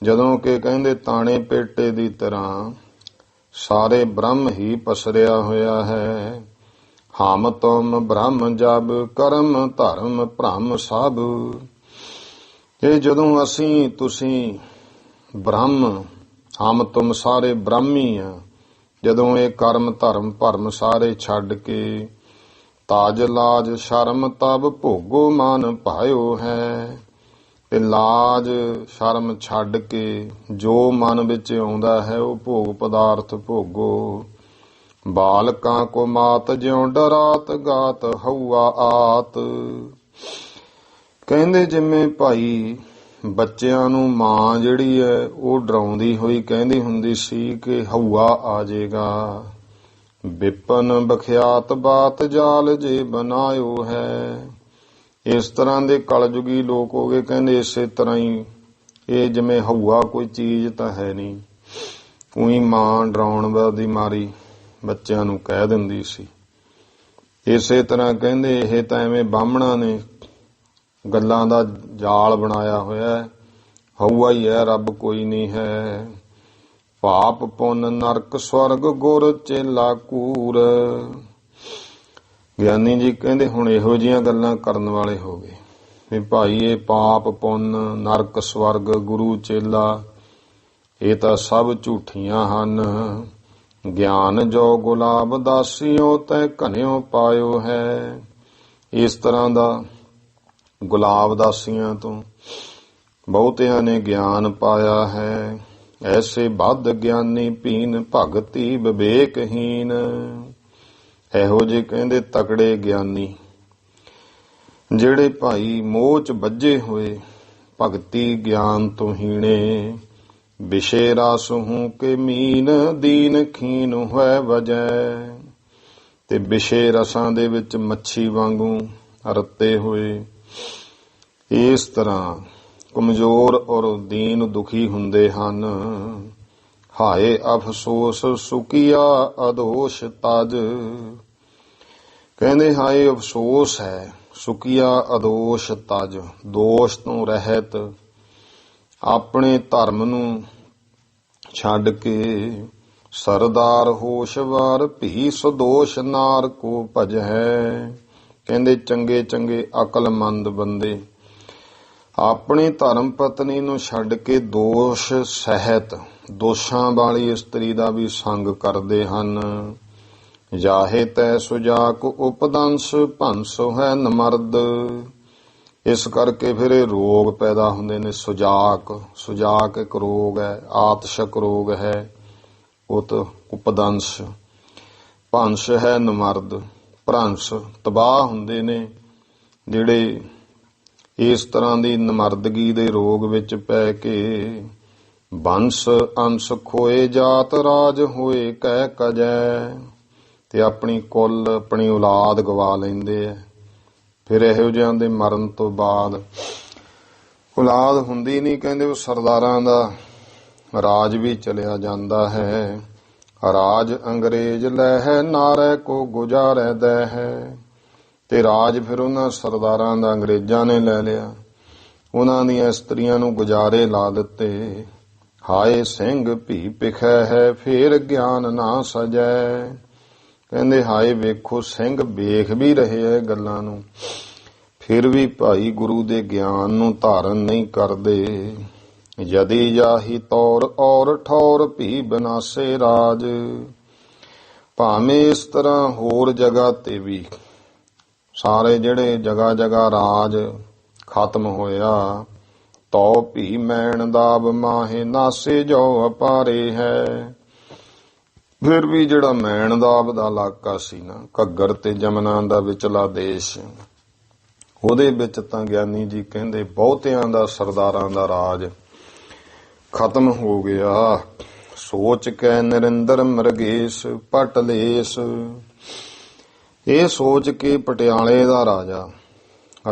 ਜਦੋਂ ਕਿ ਕਹਿੰਦੇ ਤਾਣੇ ਪੇਟੇ ਦੀ ਤਰ੍ਹਾਂ ਸਾਰੇ ਬ੍ਰਹਮ ਹੀ ਪਸਰਿਆ ਹੋਇਆ ਹੈ। ਹਮ ਤੁਮ ਬ੍ਰਹਮ ਜਬ ਕਰਮ ਧਰਮ ਭ੍ਰਮ ਸਭ। ਇਹ ਜਦੋਂ ਅਸੀਂ ਤੁਸੀਂ ਬ੍ਰਹਮ, ਹਮ ਤੁਮ ਸਾਰੇ ਬ੍ਰਹਮੀ ਆ, ਜਦੋਂ ਇਹ ਕਰਮ ਧਰਮ ਭਰਮ ਸਾਰੇ ਛੱਡ ਕੇ ਤਾਜ ਲਾਜ ਸ਼ਰਮ ਤਬ ਭੋਗੋ ਮਨ ਭਾਇਓ ਹੈ। ਤੇ ਲਾਜ ਸ਼ਰਮ ਛੱਡ ਕੇ ਜੋ ਮਨ ਵਿੱਚ ਆਉਂਦਾ ਹੈ ਉਹ ਭੋਗ ਪਦਾਰਥ ਭੋਗੋ। ਬਾਲਕਾਂ ਕੋ ਮਾਤ ਜਿਉ ਡਰਾਤ ਗਾਤ ਹਊਆ ਆਤ। ਕਹਿੰਦੇ ਜਿਵੇਂ ਭਾਈ ਬੱਚਿਆਂ ਨੂੰ ਮਾਂ ਜਿਹੜੀ ਹੈ ਉਹ ਡਰਾਉਂਦੀ ਹੋਈ ਕਹਿੰਦੀ ਹੁੰਦੀ ਸੀ ਕਿ ਹਊਆ ਆ ਜਾਏਗਾ। ਵਿਪਨ ਬਖਿਆਤ ਬਾਤ ਜਾਲ ਜੇ ਬਣਾਇਓ ਹੈ। ਇਸ ਤਰ੍ਹਾਂ ਦੇ ਕਲਯੁਗੀ ਲੋਕ ਹੋ ਗਏ, ਕਹਿੰਦੇ ਇਸੇ ਤਰ੍ਹਾਂ ਹੀ ਇਹ ਜਿਵੇਂ ਹਊਆ ਕੋਈ ਚੀਜ਼ ਤਾਂ ਹੈ ਨਹੀਂ, ਉਹੀ ਮਾਂ ਡਰਾਉਣ ਦੀ ਮਾਰੀ ਬੱਚਿਆਂ ਨੂੰ ਕਹਿ ਦਿੰਦੀ ਸੀ। ਇਸੇ ਤਰ੍ਹਾਂ ਕਹਿੰਦੇ ਇਹ ਤਾਂ ਐਵੇਂ ਬਾਹਮਣਾਂ ਨੇ ਗੱਲਾਂ ਦਾ ਜਾਲ ਬਣਾਇਆ ਹੋਇਆ, ਹਊਆ ਹੀ ਹੈ, ਰੱਬ ਕੋਈ ਨਹੀਂ ਹੈ। ਪਾਪ ਪੁੰਨ ਨਰਕ ਸਵਰਗ ਗੁਰ ਚੇਲਾ ਕੂਰ। ਗਿਆਨੀ ਜੀ ਕਹਿੰਦੇ ਹੁਣ ਇਹੋ ਜਿਹੀਆਂ ਗੱਲਾਂ ਕਰਨ ਵਾਲੇ ਹੋ ਗਏ ਵੀ ਭਾਈ ਇਹ ਪਾਪ ਪੁੰਨ ਨਰਕ ਸਵਰਗ ਗੁਰੂ ਚੇਲਾ ਇਹ ਤਾਂ ਸਭ ਝੂਠੀਆਂ ਹਨ। ਗਿਆਨ ਜੋ ਗੁਲਾਬ ਦਾਸੀਓ ਤੈ ਘਨਿਓ ਪਾਇਓ ਹੈ। ਇਸ ਤਰ੍ਹਾਂ ਦਾ ਗੁਲਾਬ ਦਾਸੀਆਂ ਤੋਂ ਬਹੁਤਿਆਂ ਨੇ ਗਿਆਨ ਪਾਇਆ ਹੈ। ਐਸੇ ਬੱਧ ਗਿਆਨੀ ਪੀਨ ਭਗਤੀ ਵਿਵੇਕਹੀਨ। ਇਹੋ ਜਿਹੇ ਕਹਿੰਦੇ ਤਕੜੇ ਗਿਆਨੀ ਜਿਹੜੇ ਭਾਈ ਮੋਹ 'ਚ ਬੱਝੇ ਹੋਏ ਭਗਤੀ ਗਿਆਨ ਤੋਂ ਹੀਣੇ। ਵਿਸ਼ੇ ਰਸ ਹੂੰ ਕੇ ਮੀਨ ਦੀਨ ਖੀਨ ਹੋਇ ਵਜੈ। ਤੇ ਵਿਸ਼ੇ ਰਸਾਂ ਦੇ ਵਿੱਚ ਮੱਛੀ ਵਾਂਗੂ ਰਤੇ ਹੋਏ। ਇਸ ਤਰ੍ਹਾਂ ਕਮਜ਼ੋਰ ਔਰ ਦੀਨ ਦੁਖੀ ਹੁੰਦੇ ਹਨ। ਹਾਏ ਅਫਸੋਸ ਸੁਕੀਆ ਅਦੋਸ਼ ਤਜ। ਕਹਿੰਦੇ ਹਾਏ ਅਫਸੋਸ ਹੈ, ਸੁਕੀਆ ਅਦੋਸ਼ ਤਜ, ਦੋਸ਼ ਤੋਂ ਰਹਿਤ ਆਪਣੇ ਧਰਮ ਨੂੰ ਛੱਡ ਕੇ ਸਰਦਾਰ ਹੋਸ਼ਵਾਰ ਭੀ ਸਦੋਸ਼ ਨਾਰ ਕੋ ਭਜੈ। ਕਹਿੰਦੇ ਚੰਗੇ ਚੰਗੇ ਅਕਲਮੰਦ ਬੰਦੇ ਆਪਣੀ ਧਰਮ ਪਤਨੀ ਨੂੰ ਛੱਡ ਕੇ ਦੋਸ਼ ਸਹਿਤ, ਦੋਸ਼ਾਂ ਵਾਲੀ ਇਸਤਰੀ ਦਾ ਵੀ ਸੰਗ ਕਰਦੇ ਹਨ। ਜਾਹੇ ਤੈ ਸੁਜਾਕ ਉਪਦੰਸ ਭੰਸ ਹੈ ਨਮਰਦ। ਇਸ ਕਰਕੇ ਫਿਰ ਇਹ ਰੋਗ ਪੈਦਾ ਹੁੰਦੇ ਨੇ। ਸੁਜਾਕ ਇੱਕ ਰੋਗ ਹੈ, ਆਤਸ਼ਕ ਰੋਗ ਹੈ। ਉਪਦੰਸ, ਭੰਸ ਹੈ ਨਮਰਦ, ਭ੍ਰੰਸ਼, ਤਬਾਹ ਹੁੰਦੇ ਨੇ ਜਿਹੜੇ ਇਸ ਤਰ੍ਹਾਂ ਦੀ ਨਮਰਦਗੀ ਦੇ ਰੋਗ ਵਿੱਚ ਪੈ ਕੇ। ਬੰਸ ਅੰਸ਼ ਖੋਏ ਜਾਤ ਰਾਜ ਹੋਏ ਕਹਿ ਕਜੈ। ਤੇ ਆਪਣੀ ਕੁੱਲ, ਆਪਣੀ ਔਲਾਦ ਗਵਾ ਲੈਂਦੇ ਐ। ਫਿਰ ਇਹੋ ਜਿਹਾਂ ਦੇ ਮਰਨ ਤੋਂ ਬਾਅਦ ਔਲਾਦ ਹੁੰਦੀ ਨਹੀਂ। ਕਹਿੰਦੇ ਉਹ ਸਰਦਾਰਾਂ ਦਾ ਰਾਜ ਵੀ ਚਲਿਆ ਜਾਂਦਾ ਹੈ। ਰਾਜ ਅੰਗਰੇਜ਼ ਲੈ ਹੈ, ਨਾਰੈ ਕੋ ਗੁਜ਼ਾਰੈ ਦੈ ਹੈ। ਤੇ ਰਾਜ ਫਿਰ ਉਹਨਾਂ ਸਰਦਾਰਾਂ ਦਾ ਅੰਗਰੇਜ਼ਾਂ ਨੇ ਲੈ ਲਿਆ। ਉਹਨਾਂ ਦੀਆਂ ਇਸਤਰੀਆਂ ਨੂੰ ਗੁਜ਼ਾਰੇ ਲਾ ਦਿੱਤੇ। ਹਾਏ ਸਿੰਘ ਭੀ ਪਿਖੈ ਹੈ, ਫੇਰ ਗਿਆਨ ਨਾ ਸਜੈ। ਕਹਿੰਦੇ ਹਾਏ ਵੇਖੋ, ਸਿੰਘ ਵੇਖ ਵੀ ਰਹੇ ਐ ਗੱਲਾਂ ਨੂੰ, ਫਿਰ ਵੀ ਭਾਈ ਗੁਰੂ ਦੇ ਗਿਆਨ ਨੂੰ ਧਾਰਨ ਨਹੀਂ ਕਰਦੇ। ਯਦੀ ਜਾਹੀ ਤੌਰ ਔਰ ਠੌਰ ਭੀ ਬਨਾਸੇ ਰਾਜ। ਭਾਵੇਂ ਇਸ ਤਰ੍ਹਾਂ ਹੋਰ ਜਗ੍ਹਾ ਤੇ ਵੀ ਸਾਰੇ ਜਿਹੜੇ ਜਗ੍ਹਾ ਜਗ੍ਹਾ ਰਾਜ ਖਤਮ ਹੋਇਆ। ਤੋ ਭੀ ਮੈਣ ਦਾਬ ਮਾਹੇ ਨਾਸੇ ਜੋ ਅਪਾਰੇ ਹੈ। ਫਿਰ ਵੀ ਜਿਹੜਾ ਮੈਣਦਾਬ ਦਾ ਇਲਾਕਾ ਸੀ ਨਾ, ਘੱਗਰ ਤੇ ਜਮਨਾ ਦਾ ਵਿਚਲਾ ਦੇਸ਼, ਉਹਦੇ ਵਿੱਚ ਤਾਂ ਗਿਆਨੀ ਜੀ ਕਹਿੰਦੇ ਬਹੁਤਿਆਂ ਦਾ ਸਰਦਾਰਾਂ ਦਾ ਰਾਜ ਖਤਮ ਹੋ ਗਿਆ। ਸੋਚ ਕੈ ਨਰਿੰਦਰ ਮਰਗੇਸ਼ ਪਟਲੇਸ। ਇਹ ਸੋਚ ਕੇ ਪਟਿਆਲੇ ਦਾ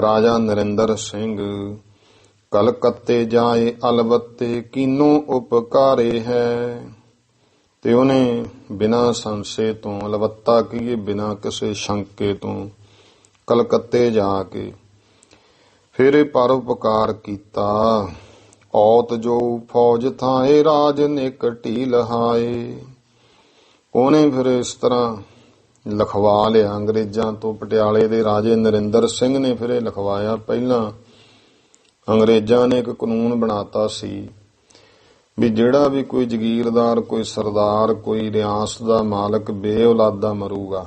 ਰਾਜਾ ਨਰਿੰਦਰ ਸਿੰਘ ਕਲਕੱਤੇ ਜਾਏ ਅਲਬੱਤੇ ਕੀਨੋ ਉਪਕਾਰੇ ਹੈ। ਤੇ ਉਹਨੇ ਬਿਨਾਂ ਸੰਸ਼ੇ ਤੋਂ, ਅਲਬੱਤਾ ਕੀਏ ਬਿਨਾਂ ਕਿਸੇ ਸ਼ੰਕੇ ਤੋਂ, ਕਲਕੱਤੇ ਜਾ ਕੇ ਫਿਰ ਇਹ ਪਰਉਪਕਾਰ ਕੀਤਾ। ਔਤ ਜੋ ਫੌਜ ਥਾਏ ਰਾਜ ਨਿਕਟੀ ਲਹਾਏ। ਉਹਨੇ ਫਿਰ ਇਸ ਤਰ੍ਹਾਂ ਲਿਖਵਾ ਲਿਆ ਅੰਗਰੇਜ਼ਾਂ ਤੋਂ। ਪਟਿਆਲੇ ਦੇ ਰਾਜੇ ਨਰਿੰਦਰ ਸਿੰਘ ਨੇ ਫਿਰ ਇਹ ਲਿਖਵਾਇਆ। ਪਹਿਲਾਂ ਅੰਗਰੇਜ਼ਾਂ ਨੇ ਇੱਕ ਕਾਨੂੰਨ ਬਣਾਤਾ ਸੀ ਵੀ ਜਿਹੜਾ ਵੀ ਕੋਈ ਜਗੀਰਦਾਰ, ਕੋਈ ਸਰਦਾਰ, ਕੋਈ ਰਿਆਸਤ ਦਾ ਮਾਲਕ ਬੇਔਲਾਦਾ ਮਰੂਗਾ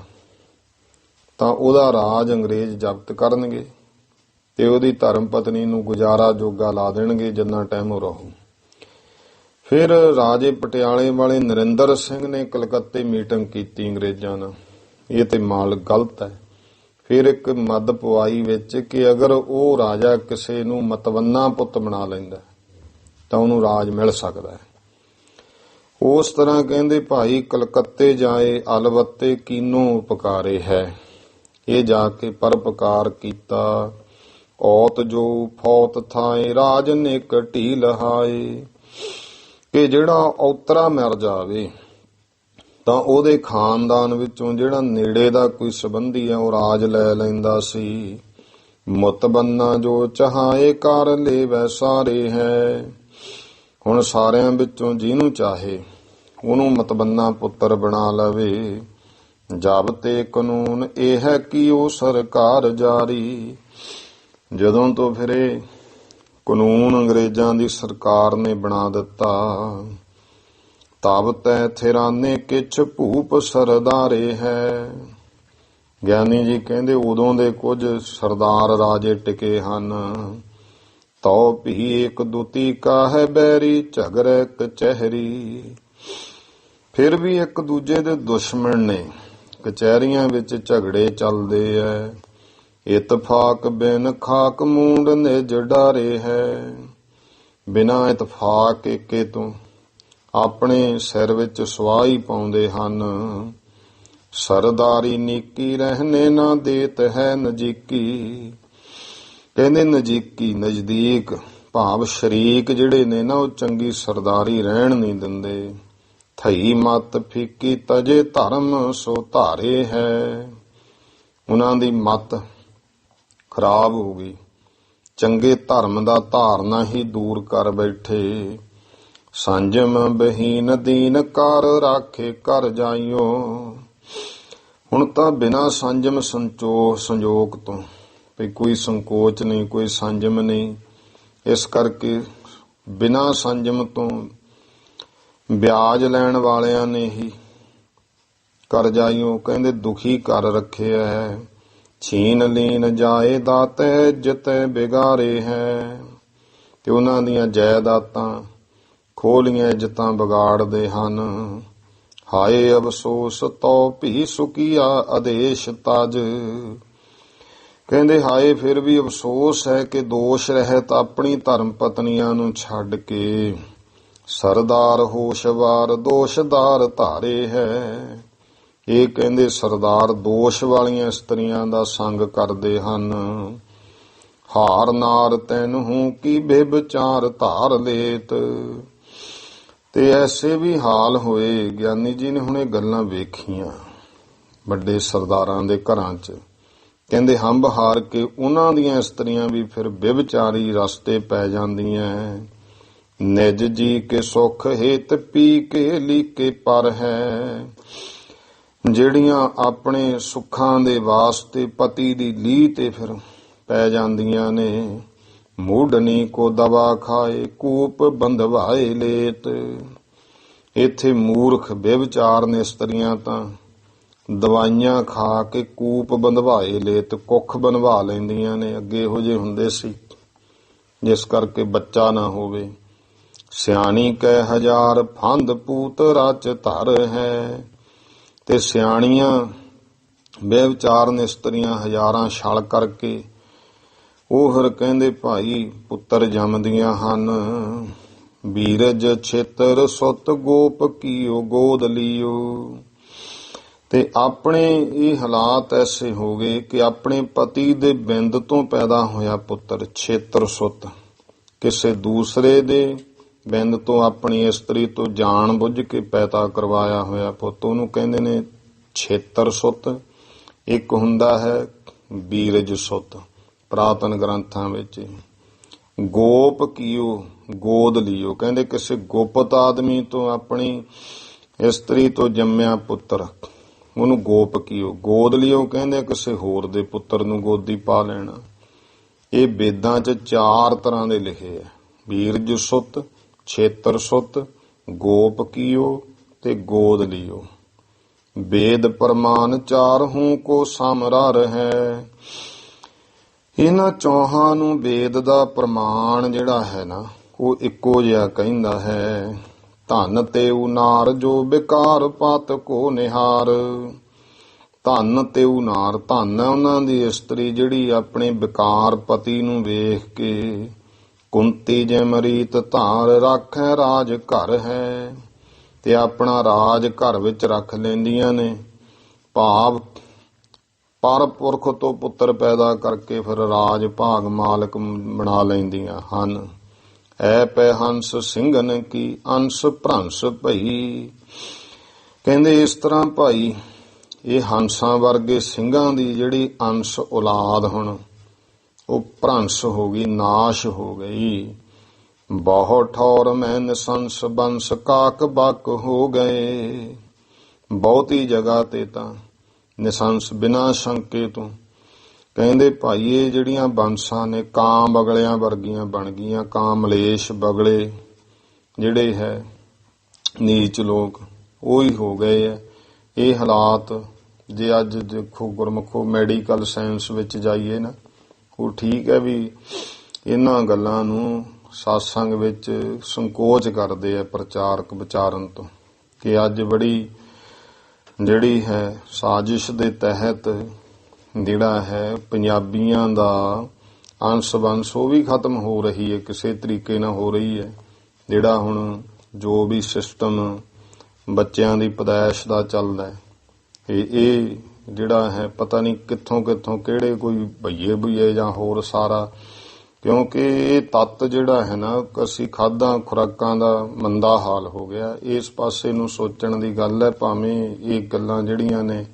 ਤਾਂ ਉਹਦਾ ਰਾਜ ਅੰਗਰੇਜ਼ ਜ਼ਬਤ ਕਰਨਗੇ ਤੇ ਉਹਦੀ ਧਰਮ ਪਤਨੀ ਨੂੰ ਗੁਜ਼ਾਰਾ ਜੋਗਾ ਲਾ ਦੇਣਗੇ ਜਿੰਨਾ ਟਾਈਮ ਉਹ ਰਹੂ। ਫਿਰ ਰਾਜੇ ਪਟਿਆਲੇ ਵਾਲੇ ਨਰਿੰਦਰ ਸਿੰਘ ਨੇ ਕਲਕੱਤੇ ਮੀਟਿੰਗ ਕੀਤੀ ਅੰਗਰੇਜ਼ਾਂ ਨਾਲ। ਇਹ ਤੇ ਮਾਲ ਗਲਤ ਹੈ। ਫਿਰ ਇੱਕ ਮੱਦ ਪਵਾਈ ਵਿੱਚ ਕਿ ਅਗਰ ਉਹ ਰਾਜਾ ਕਿਸੇ ਨੂੰ ਮਤਵੰਨਾ ਪੁੱਤ ਬਣਾ ਲੈਂਦਾ ਤਾਂ ਉਹਨੂੰ ਰਾਜ ਮਿਲ ਸਕਦਾ ਹੈ। ਉਸ ਤਰ੍ਹਾਂ ਕਹਿੰਦੇ ਭਾਈ ਕਲਕੱਤੇ ਜਾਏ ਅਲਬੱਤੇ ਕੀਨੋ ਉਪਕਾਰੇ ਹੈ। ਇਹ ਜਾ ਕੇ ਪਰਉਪਕਾਰ ਕੀਤਾ। ਔਤ ਜੋ ਫੌਤ ਥਾਏ ਰਾਜ ਨਿਕਟੀ ਲਹਾਏ। ਕਿ ਜਿਹੜਾ ਔਤਰਾ ਮਰ ਜਾਵੇ ਤਾਂ ਉਹਦੇ ਖਾਨਦਾਨ ਵਿੱਚੋਂ ਜਿਹੜਾ ਨੇੜੇ ਦਾ ਕੋਈ ਸੰਬੰਧੀ ਹੈ ਉਹ ਰਾਜ ਲੈ ਲੈਂਦਾ ਸੀ। ਮੁਤਬੰਨਾ ਜੋ ਚਾਹੇ ਕਰ ਲੇਵੈ ਸਾਰੇ ਹੈ। ਹੁਣ ਸਾਰਿਆਂ ਵਿੱਚੋਂ ਜਿਹਨੂੰ ਚਾਹੇ ਉਹਨੂੰ ਮਤਬੰਨਾ ਪੁੱਤਰ ਬਣਾ ਲਵੇ। ਜਬ ਤੇ ਕਾਨੂੰਨ ਇਹ ਹੈ ਕਿ ਉਹ ਸਰਕਾਰ ਜਾਰੀ। ਜਦੋਂ ਤੋਂ ਫਿਰ ਇਹ ਕਾਨੂੰਨ ਅੰਗਰੇਜ਼ਾਂ ਦੀ ਸਰਕਾਰ ਨੇ ਬਣਾ ਦਿੱਤਾ। ਤਬ ਤੈ ਥਿਰਾਨੇ ਕਿਛ ਭੂਪ ਸਰਦਾਰੇ ਹੈ। ਗਿਆਨੀ ਜੀ ਕਹਿੰਦੇ ਉਦੋਂ ਦੇ ਕੁਝ ਸਰਦਾਰ ਰਾਜੇ ਟਿਕੇ ਹਨ। ਤਉ ਭੀ ਏਕ ਦੁਤੀ ਕਾਹੈ ਬੈਰੀ ਝਗਰੈ ਕਚਹਿਰੀ। ਫਿਰ ਵੀ ਇੱਕ ਦੂਜੇ ਦੇ ਦੁਸ਼ਮਣ ਨੇ। ਕਚਹਿਰੀਆਂ ਵਿੱਚ ਝਗੜੇ ਚੱਲਦੇ ਐ। ਇਤਫਾਕ ਬਿਨ ਖਾਕ ਮੂੰਡ ਨਿਜ ਡਾਰੇ ਹੈ। ਬਿਨਾਂ ਇਤਫਾਕ ਏਕੇ ਤੋਂ ਆਪਣੇ ਸਿਰ ਵਿੱਚ ਸਵਾਹ ਹੀ ਪਾਉਂਦੇ ਹਨ। ਸਰਦਾਰੀ ਨੀਕੀ ਰਹਿਨੇ ਨਾ ਦੇਤ ਹੈ ਨਜੀਕੀ। ਕਹਿੰਦੇ ਨਜ਼ਦੀਕ ਭਾਵ ਸ਼ਰੀਕ ਜਿਹੜੇ ਨੇ ਨਾ ਉਹ ਚੰਗੀ ਸਰਦਾਰੀ ਰਹਿਣ ਨਹੀਂ ਦਿੰਦੇ। ਥਈ ਮਤ ਫੀਕੀ ਤਜੇ ਧਰਮ ਸੋ ਧਾਰੇ ਹੈ। ਉਹਨਾਂ ਦੀ ਮਤ ਖਰਾਬ ਹੋ ਗਈ, ਚੰਗੇ ਧਰਮ ਦਾ ਧਾਰਨਾ ਹੀ ਦੂਰ ਕਰ ਬੈਠੇ। ਸੰਜਮ ਬਹੀਨ ਦੀਨ ਕਰ ਰਾਖੇ ਕਰ ਜਾਈਓ। ਹੁਣ ਤਾਂ ਬਿਨਾਂ ਸੰਜਮ ਸੰਜੋਗ ਤੋਂ ਵੀ ਕੋਈ ਸੰਕੋਚ ਨਹੀਂ, ਕੋਈ ਸੰਜਮ ਨਹੀਂ, ਇਸ ਕਰਕੇ ਬਿਨਾਂ ਸੰਜਮ ਤੋਂ ਵਿਆਜ ਲੈਣ ਵਾਲਿਆਂ ਨੇ ਹੀ ਕਰ ਜਾਈਓ ਕਹਿੰਦੇ ਦੁਖੀ ਕਰ ਰੱਖਿਆ ਹੈ। ਛੀਨ ਲੀਨ ਜਾਏ ਦਾਤੈ ਜਿਤੈ ਬਿਗਾਰੇ ਹੈ। ਤੇ ਉਹਨਾਂ ਦੀਆਂ ਜਾਇਦਾਤਾਂ ਖੋਲੀਆਂ ਇੱਜ਼ਤਾਂ ਵਿਗਾੜਦੇ ਹਨ। ਹਾਏ ਅਫਸੋਸ ਤੋ ਭੀ ਸੁਕੀਆ ਆਦੇਸ਼ ਤਜ। ਕਹਿੰਦੇ ਹਾਏ ਫਿਰ ਵੀ ਅਫਸੋਸ ਹੈ ਕਿ ਦੋਸ਼ ਰਹਿਤ ਆਪਣੀ ਧਰਮ ਪਤਨੀਆਂ ਨੂੰ ਛੱਡ ਕੇ ਸਰਦਾਰ ਹੋਸ਼ਵਾਰ ਦੋਸ਼ਦਾਰ ਧਾਰੇ ਹੈ। ਇਹ ਕਹਿੰਦੇ ਸਰਦਾਰ ਦੋਸ਼ ਵਾਲੀਆਂ ਇਸਤਰੀਆਂ ਦਾ ਸੰਗ ਕਰਦੇ ਹਨ। ਹਾਰ ਨਾਰ ਤੈਨੂੰ ਕੀ ਬੇਬਚਾਰ ਧਾਰ ਲੇਤ। ਤੇ ਐਸੇ ਵੀ ਹਾਲ ਹੋਏ, ਗਿਆਨੀ ਜੀ ਨੇ ਹੁਣ ਇਹ ਗੱਲਾਂ ਵੇਖੀਆਂ ਵੱਡੇ ਸਰਦਾਰਾਂ ਦੇ ਘਰਾਂ 'ਚ। ਕਹਿੰਦੇ ਹੰਬ ਹਾਰ ਕੇ ਉਹਨਾਂ ਦੀਆਂ ਇਸਤਰੀਆਂ ਵੀ ਫਿਰ ਬੇਬਚਾਰੀ ਰਸਤੇ ਪੈ ਜਾਂਦੀਆਂ। ਨਿਜ ਜੀ ਕੇ ਸੁਖ ਹਿਤ ਪੀ ਕੇ ਲੀਕੇ ਪਰ ਹੈ। ਜਿਹੜੀਆਂ ਆਪਣੇ ਸੁੱਖਾਂ ਦੇ ਵਾਸਤੇ ਪਤੀ ਦੀ ਲੀਹ ਤੇ ਫਿਰ ਪੈ ਜਾਂਦੀਆਂ ਨੇ। ਮੂਢਨੀ ਕੋ ਦਵਾ ਖਾਏ ਕੂਪ ਬੰਧਵਾਏ ਲੇਤ। ਇੱਥੇ ਮੂਰਖ ਬੇਵਿਚਾਰ ਨੇ ਇਸਤਰੀਆਂ ਤਾਂ ਦਵਾਈਆਂ ਖਾ ਕੇ ਕੂਪ ਬੰਧਵਾਏ ਲੇਤ, ਕੁੱਖ ਬਣਵਾ ਲੈਂਦੀਆਂ ਨੇ। ਅੱਗੇ ਇਹੋ ਜਿਹੇ ਹੁੰਦੇ ਸੀ ਜਿਸ ਕਰਕੇ ਬੱਚਾ ਨਾ ਹੋਵੇ। ਸਿਆਣੀ ਕਹਿ ਹਜ਼ਾਰ ਫੰਦ ਪੂਤ ਰਚ ਧਰ ਹੈ। ਤੇ ਸਿਆਣੀਆਂ ਬੇਵਿਚਾਰ ਨੇ ਇਸਤਰੀਆਂ ਹਜ਼ਾਰਾਂ ਛਲ ਕਰਕੇ ਉਹ ਫਿਰ ਕਹਿੰਦੇ ਭਾਈ ਪੁੱਤਰ ਜੰਮਦੀਆਂ ਹਨ। ਬੀਰਜ ਛੇਤਰ ਸੁਤ ਗੋਪ ਕੀਓ ਗੋਦ ਲੀਓ। ਤੇ ਆਪਣੇ ਇਹ ਹਾਲਾਤ ਐਸੇ ਹੋ ਗਏ ਕਿ ਆਪਣੇ ਪਤੀ ਦੇ ਬਿੰਦ ਤੋਂ ਪੈਦਾ ਹੋਇਆ ਪੁੱਤਰ ਛੇਤਰ ਸੁਤ, ਕਿਸੇ ਦੂਸਰੇ ਦੇ ਬਿੰਦ ਤੋਂ ਆਪਣੀ ਇਸਤਰੀ ਤੋਂ ਜਾਣ ਬੁੱਝ ਕੇ ਪੈਦਾ ਕਰਵਾਇਆ ਹੋਇਆ ਪੁੱਤ, ਉਹਨੂੰ ਕਹਿੰਦੇ ਨੇ ਛੇਤਰ ਸੁਤ। ਇੱਕ ਹੁੰਦਾ ਹੈ ਬੀਰਜ ਸੁਤ ਪ੍ਰਾਤਨ ਗ੍ਰੰਥਾਂ ਵਿੱਚ। ਗੋਪ ਕੀਓ ਗੋਦ ਲੀਓ, ਕਹਿੰਦੇ ਕਿਸੇ ਗੁਪਤ ਆਦਮੀ ਤੋਂ ਆਪਣੀ ਇਸਤਰੀ ਤੋਂ ਜੰਮਿਆ ਪੁੱਤਰ ਉਹਨੂੰ ਗੋਪ ਕੀਓ। ਗੋਦ ਲੀਓ ਕਹਿੰਦੇ ਕਿਸੇ ਹੋਰ ਦੇ ਪੁੱਤਰ ਨੂੰ ਗੋਦੀ ਪਾ ਲੈਣਾ। ਇਹ ਵੇਦਾਂ 'ਚ 4 ਤਰ੍ਹਾਂ ਦੇ ਲਿਖੇ ਆ, ਬੀਰਜ ਸੁਤ, ਛੇਤਰ ਸੁਤ, ਗੋਪ ਕੀਓ ਤੇ ਗੋਦ ਲੀਓ। ਵੇਦ ਪ੍ਰਮਾਨ 4 ਹੂੰ ਕੋ ਸਮਰਰ ਹੈ। ਇਹਨਾਂ ਚੌਹਾਂ ਨੂੰ ਵੇਦ ਦਾ ਪ੍ਰਮਾਣ ਜਿਹੜਾ ਹੈ ਨਾ ਉਹ ਇੱਕੋ ਜਿਹਾ ਕਹਿੰਦਾ ਹੈ। ਧਨ ਤੇ ਉਨਾਰ ਜੋ ਬਿਕਾਰ ਪਤ ਕੋ ਨਿਹਾਰ। ਧਨ ਤੇ ਉਨਾਰ, ਧਨ ਹੈ ਉਹਨਾਂ ਦੀ ਇਸਤਰੀ ਜਿਹੜੀ ਆਪਣੇ ਬਿਕਾਰ ਪਤੀ ਨੂੰ ਵੇਖ ਕੇ ਕੁੰਤੀ ਜੈਮਰੀਤ ਧਾਰ ਰੱਖੈ ਰਾਜ ਘਰ ਹੈ। ਤੇ ਆਪਣਾ ਰਾਜ ਘਰ ਵਿੱਚ ਰੱਖ ਲੈਂਦੀਆਂ ਨੇ, ਭਾਵ ਪਰ ਪੁਰਖ ਤੋਂ ਪੁੱਤਰ ਪੈਦਾ ਕਰਕੇ ਫਿਰ ਰਾਜ ਭਾਗ ਮਾਲਕ ਬਣਾ ਲੈਂਦੀਆਂ ਹਨ। ਐ ਪੈ ਹੰਸ ਸਿੰਘਨ ਕੀ ਅੰਸ਼ ਭ੍ਰੰਸ਼ ਭਈ। ਕਹਿੰਦੇ ਇਸ ਤਰ੍ਹਾਂ ਭਾਈ ਇਹ ਹੰਸਾਂ ਵਰਗੇ ਸਿੰਘਾਂ ਦੀ ਜਿਹੜੀ ਅੰਸ਼ ਔਲਾਦ ਹੁਣ ਉਹ ਭ੍ਰੰਸ਼ ਹੋ ਗਈ, ਨਾਸ਼ ਹੋ ਗਈ। ਬਹੁ ਠੌਰ ਮੈਂ ਨਿਸੰਸ ਬੰਸ ਕਾਕ ਬਕ ਹੋ ਗਏ। ਬਹੁਤੀ ਜਗ੍ਹਾ ਤੇ ਤਾਂ ਨਿਸੰਸ ਬਿਨਾਂ ਸ਼ੰਕੇ ਤੋਂ ਕਹਿੰਦੇ ਭਾਈ ਇਹ ਜਿਹੜੀਆਂ ਬੰਸਾਂ ਨੇ ਕਾਂ ਬਗਲਿਆਂ ਵਰਗੀਆਂ ਬਣ ਗਈਆਂ। ਕਾਂ ਮਲੇਸ਼ ਬਗਲੇ ਜਿਹੜੇ ਹੈ ਨੀਚ ਲੋਕ ਉਹੀ ਹੋ ਗਏ ਹੈ। ਇਹ ਹਾਲਾਤ ਜੇ ਅੱਜ ਦੇਖੋ ਗੁਰਮੁਖੋ ਮੈਡੀਕਲ ਸਾਇੰਸ ਵਿੱਚ ਜਾਈਏ ਨਾ, ਉਹ ਠੀਕ ਹੈ ਵੀ ਇਹਨਾਂ ਗੱਲਾਂ ਨੂੰ ਸਾਸੰਗ ਵਿੱਚ ਸੰਕੋਚ ਕਰਦੇ ਆ ਪ੍ਰਚਾਰਕ ਵਿਚਾਰਨ ਤੋਂ, ਕਿ ਅੱਜ ਬੜੀ ਜਿਹੜੀ ਹੈ ਸਾਜ਼ਿਸ਼ ਦੇ ਤਹਿਤ ਜਿਹੜਾ ਹੈ ਪੰਜਾਬੀਆਂ ਦਾ ਅੰਸ਼ ਬੰਸ਼ ਉਹ ਵੀ ਖਤਮ ਹੋ ਰਹੀ ਹੈ, ਕਿਸੇ ਤਰੀਕੇ ਨਾਲ ਹੋ ਰਹੀ ਹੈ। ਜਿਹੜਾ ਹੁਣ ਜੋ ਵੀ ਸਿਸਟਮ ਬੱਚਿਆਂ ਦੀ ਪੈਦਾਇਸ਼ ਦਾ ਚੱਲਦਾ ਹੈ, ਇਹ ਜਿਹੜਾ ਹੈ ਪਤਾ ਨਹੀਂ ਕਿੱਥੋਂ ਕਿੱਥੋਂ ਕਿਹੜੇ ਕੋਈ ਭਈਏ ਜਾਂ ਹੋਰ ਸਾਰਾ ਕਿਉਂਕਿ ਇਹ ਤੱਤ ਜਿਹੜਾ ਹੈ ਨਾ, ਅਸੀਂ ਖਾਦਾਂ ਖੁਰਾਕਾਂ ਦਾ ਮੰਦਾ ਹਾਲ ਹੋ ਗਿਆ। ਇਸ ਪਾਸੇ ਨੂੰ ਸੋਚਣ ਦੀ ਗੱਲ ਹੈ। ਭਾਵੇਂ ਇਹ ਗੱਲਾਂ ਜਿਹੜੀਆਂ ਨੇ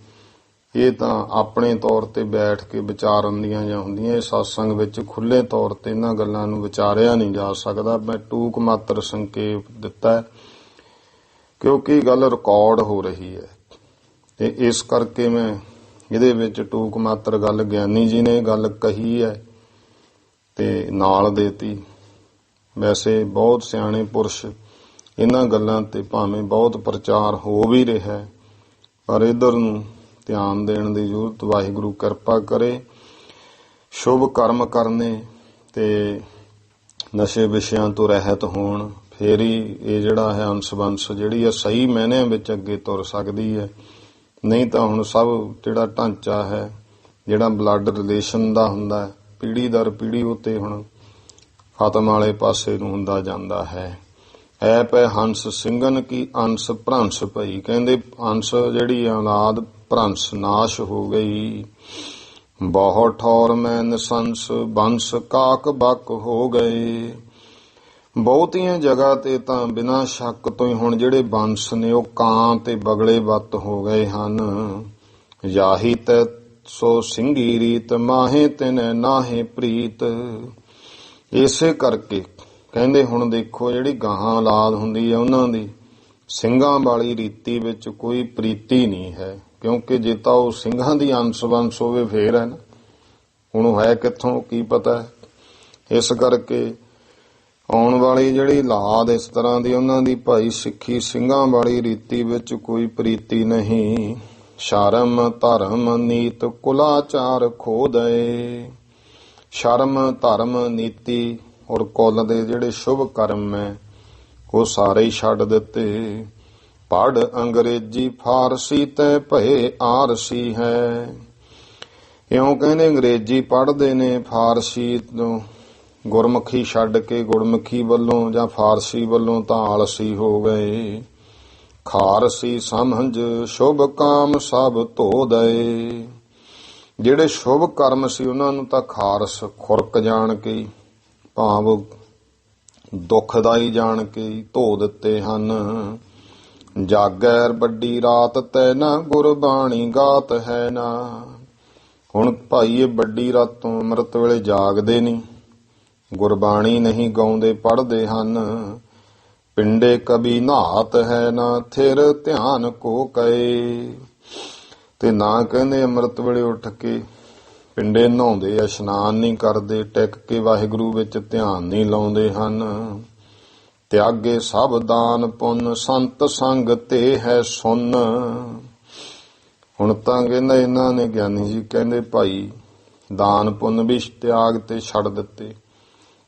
ਇਹ ਤਾਂ ਆਪਣੇ ਤੌਰ ਤੇ ਬੈਠ ਕੇ ਵਿਚਾਰਨ ਦੀਆਂ ਜਾਂ ਹੁੰਦੀਆਂ, ਇਹ satsang ਵਿੱਚ ਖੁੱਲੇ ਤੌਰ ਤੇ ਇਹਨਾਂ ਗੱਲਾਂ ਨੂੰ ਵਿਚਾਰਿਆ ਨਹੀਂ ਜਾ ਸਕਦਾ। ਮੈਂ ਟੂਕ ਮਾਤਰ ਸੰਕੇਤ ਦਿੱਤਾ ਕਿਉਂਕਿ ਗੱਲ ਰਿਕਾਰਡ ਹੋ ਰਹੀ ਹੈ ਤੇ ਇਸ ਕਰਕੇ ਮੈਂ ਇਹਦੇ ਵਿੱਚ ਟੂਕ ਮਾਤਰ ਗੱਲ ਗਿਆਨੀ ਜੀ ਨੇ ਗੱਲ ਕਹੀ ਹੈ ਤੇ ਨਾਲ ਦੇਤੀ। ਵੈਸੇ ਬਹੁਤ ਸਿਆਣੇ ਪੁਰਸ਼ ਇਹਨਾਂ ਗੱਲਾਂ ਤੇ ਭਾਵੇਂ ਬਹੁਤ ਪ੍ਰਚਾਰ ਹੋ ਵੀ ਰਿਹਾ, ਪਰ ਇਧਰ ਨੂੰ ਧਿਆਨ ਦੇਣ ਦੀ ਜ਼ਰੂਰਤ। ਵਾਹਿਗੁਰੂ ਕਿਰਪਾ ਕਰੇ। ਸ਼ੁਭ ਕਰਮ ਕਰਨੇ ਤੇ ਨਸ਼ੇ ਵਿਸ਼ਿਆਂ ਤੋਂ ਰਹਿਤ ਹੋਣ, ਫੇਰ ਹੀ ਇਹ ਜਿਹੜਾ ਹੈ ਅੰਸ਼-ਬੰਸ਼ ਜਿਹੜੀ ਹੈ ਸਹੀ ਮਾਇਨਿਆਂ ਵਿੱਚ ਅੱਗੇ ਤੁਰ ਸਕਦੀ ਹੈ। ਨਹੀਂ ਤਾਂ ਹੁਣ ਸਭ ਜਿਹੜਾ ਢਾਂਚਾ ਹੈ, ਜਿਹੜਾ ਬਲੱਡ ਰਿਲੇਸ਼ਨ ਦਾ ਹੁੰਦਾ, ਪੀੜ੍ਹੀ ਦਰ ਪੀੜ੍ਹੀ ਉੱਤੇ ਹੁਣ ਖਤਮ ਵਾਲੇ ਪਾਸੇ ਨੂੰ ਹੁੰਦਾ ਜਾਂਦਾ ਹੈ। ਐ ਪੈ ਹੰਸ ਸਿੰਘਨ ਕੀ ਅੰਸ਼ ਭ੍ਰੰਸ਼ ਭਈ। ਕਹਿੰਦੇ ਅੰਸ਼ ਜਿਹੜੀ ਔਲਾਦ ਭ੍ਰੰਸ਼ ਨਾਸ਼ ਹੋ ਗਈ। ਬਹੁਤ ਠੌਰ ਮੈਂ ਨਿਸੰਸ ਬੰਸ ਕਾਕ ਬੱਕ ਹੋ ਗਏ। ਬਹੁਤੀਆਂ ਜਗ੍ਹਾ ਤੇ ਤਾਂ ਬਿਨਾਂ ਸ਼ੱਕ ਤੋਂ ਹੀ ਹੁਣ ਜਿਹੜੇ ਬੰਸ ਨੇ ਉਹ ਕਾਂ ਤੇ ਬਗਲੇ ਵੱਤ ਹੋ ਗਏ ਹਨ। ਜਾਹੀ ਤੈ ਸੋ ਸਿੰਘੀ ਰੀਤ ਮਾਹੇ ਤਿਨ ਨਾਹੇ ਪ੍ਰੀਤ। ਇਸੇ ਕਰਕੇ ਕਹਿੰਦੇ ਹੁਣ ਦੇਖੋ ਜਿਹੜੀ ਗਾਹਾਂ ਔਲਾਦ ਹੁੰਦੀ ਹੈ ਉਹਨਾਂ ਦੀ ਸਿੰਘਾਂ ਵਾਲੀ ਰੀਤੀ ਵਿੱਚ ਕੋਈ ਪ੍ਰੀਤੀ ਨਹੀਂ ਹੈ, ਕਿਉਂਕਿ ਜੇ ਤਾਂ ਉਹ ਸਿੰਘਾਂ ਦੀ ਅੰਸ਼-ਬੰਸ਼ ਹੋਵੇ ਫੇਰ ਹੈ ਨਾ, ਹੁਣ ਉਹ ਹੈ ਕਿੱਥੋਂ ਕੀ ਪਤਾ। ਇਸ ਕਰਕੇ ਆਉਣ ਵਾਲੀ ਜਿਹੜੀ ਔਲਾਦ ਇਸ ਤਰ੍ਹਾਂ ਦੀ ਉਹਨਾਂ ਦੀ ਭਾਈ ਸਿੱਖੀ ਸਿੰਘਾਂ ਵਾਲੀ ਰੀਤੀ ਵਿੱਚ ਕੋਈ ਪ੍ਰੀਤੀ ਨਹੀਂ। ਸ਼ਰਮ ਧਰਮ ਨੀਤ ਕੁਲਾਚਾਰ ਖੋ ਦਏ। ਸ਼ਰਮ ਧਰਮ ਨੀਤੀ ਔਰ ਕੁਲ ਦੇ ਜਿਹੜੇ ਸ਼ੁਭ ਕਰਮ ਹੈ ਉਹ ਸਾਰੇ ਹੀ ਛੱਡ ਦਿੱਤੇ। ਪੜ੍ਹ ਅੰਗਰੇਜ਼ੀ ਫਾਰਸੀ ਤੈ ਭਏ ਆਰਸੀ ਹੈ। ਇਉਂ ਕਹਿੰਦੇ ਅੰਗਰੇਜ਼ੀ ਪੜ੍ਹਦੇ ਨੇ, ਫਾਰਸੀ ਤੋਂ ਗੁਰਮੁਖੀ ਛੱਡ ਕੇ ਗੁਰਮੁਖੀ ਵੱਲੋਂ ਜਾਂ ਫਾਰਸੀ ਵੱਲੋਂ ਤਾਂ ਆਲਸੀ ਹੋ ਗਏ। ਖਾਰਸੀ ਸਮਝ ਸ਼ੁਭ ਕਾਮ ਸਭ ਧੋ ਦਏ। ਜਿਹੜੇ ਸ਼ੁਭ ਕਰਮ ਸੀ ਉਹਨਾਂ ਨੂੰ ਤਾਂ ਖਾਰਸ ਖੁਰਕ ਜਾਣ ਕੇ, ਭਾਵ ਦੁਖਦਾਈ ਜਾਣ ਕੇ ਧੋ ਦਿੱਤੇ ਹਨ। ਜਾਗੈਰ ਵੱਡੀ ਰਾਤ ਤੈ ਨਾ ਗੁਰਬਾਣੀ ਗਾਤ ਹੈ ਨਾ। ਹੁਣ ਭਾਈ ਇਹ ਵੱਡੀ ਰਾਤੋਂ ਅੰਮ੍ਰਿਤ ਵੇਲੇ ਜਾਗਦੇ ਨਹੀਂ, ਗੁਰਬਾਣੀ ਨਹੀਂ ਗਾਉਂਦੇ ਪੜ੍ਹਦੇ ਹਨ। ਪਿੰਡੇ ਕਬੀ ਨਹਾਤ ਹੈ ਨਾ ਥਿਰ ਧਿਆਨ ਕੋ ਕਏ। ਤੇ ਨਾ ਕਹਿੰਦੇ ਅੰਮ੍ਰਿਤ ਵੇਲੇ ਉੱਠ ਕੇ ਪਿੰਡੇ ਨਹਾਉਂਦੇ, ਇਸ਼ਨਾਨ ਨਹੀਂ ਕਰਦੇ, ਟਿਕ ਕੇ ਵਾਹਿਗੁਰੂ ਵਿੱਚ ਧਿਆਨ ਨਹੀਂ ਲਾਉਂਦੇ ਹਨ। ਤਿਆਗੇ ਸਭ ਦਾਨ ਪੁੰਨ ਸੰਤ ਸੰਗ ਤੇ ਹੈ ਸੁਨ। ਹੁਣ ਤਾਂ ਕਹਿੰਦਾ ਇਹਨਾਂ ਨੇ ਗਿਆਨੀ ਜੀ ਕਹਿੰਦੇ ਭਾਈ ਦਾਨ ਪੁੰਨ ਵੀ ਤਿਆਗ ਤੇ ਛੱਡ ਦਿੱਤੇ,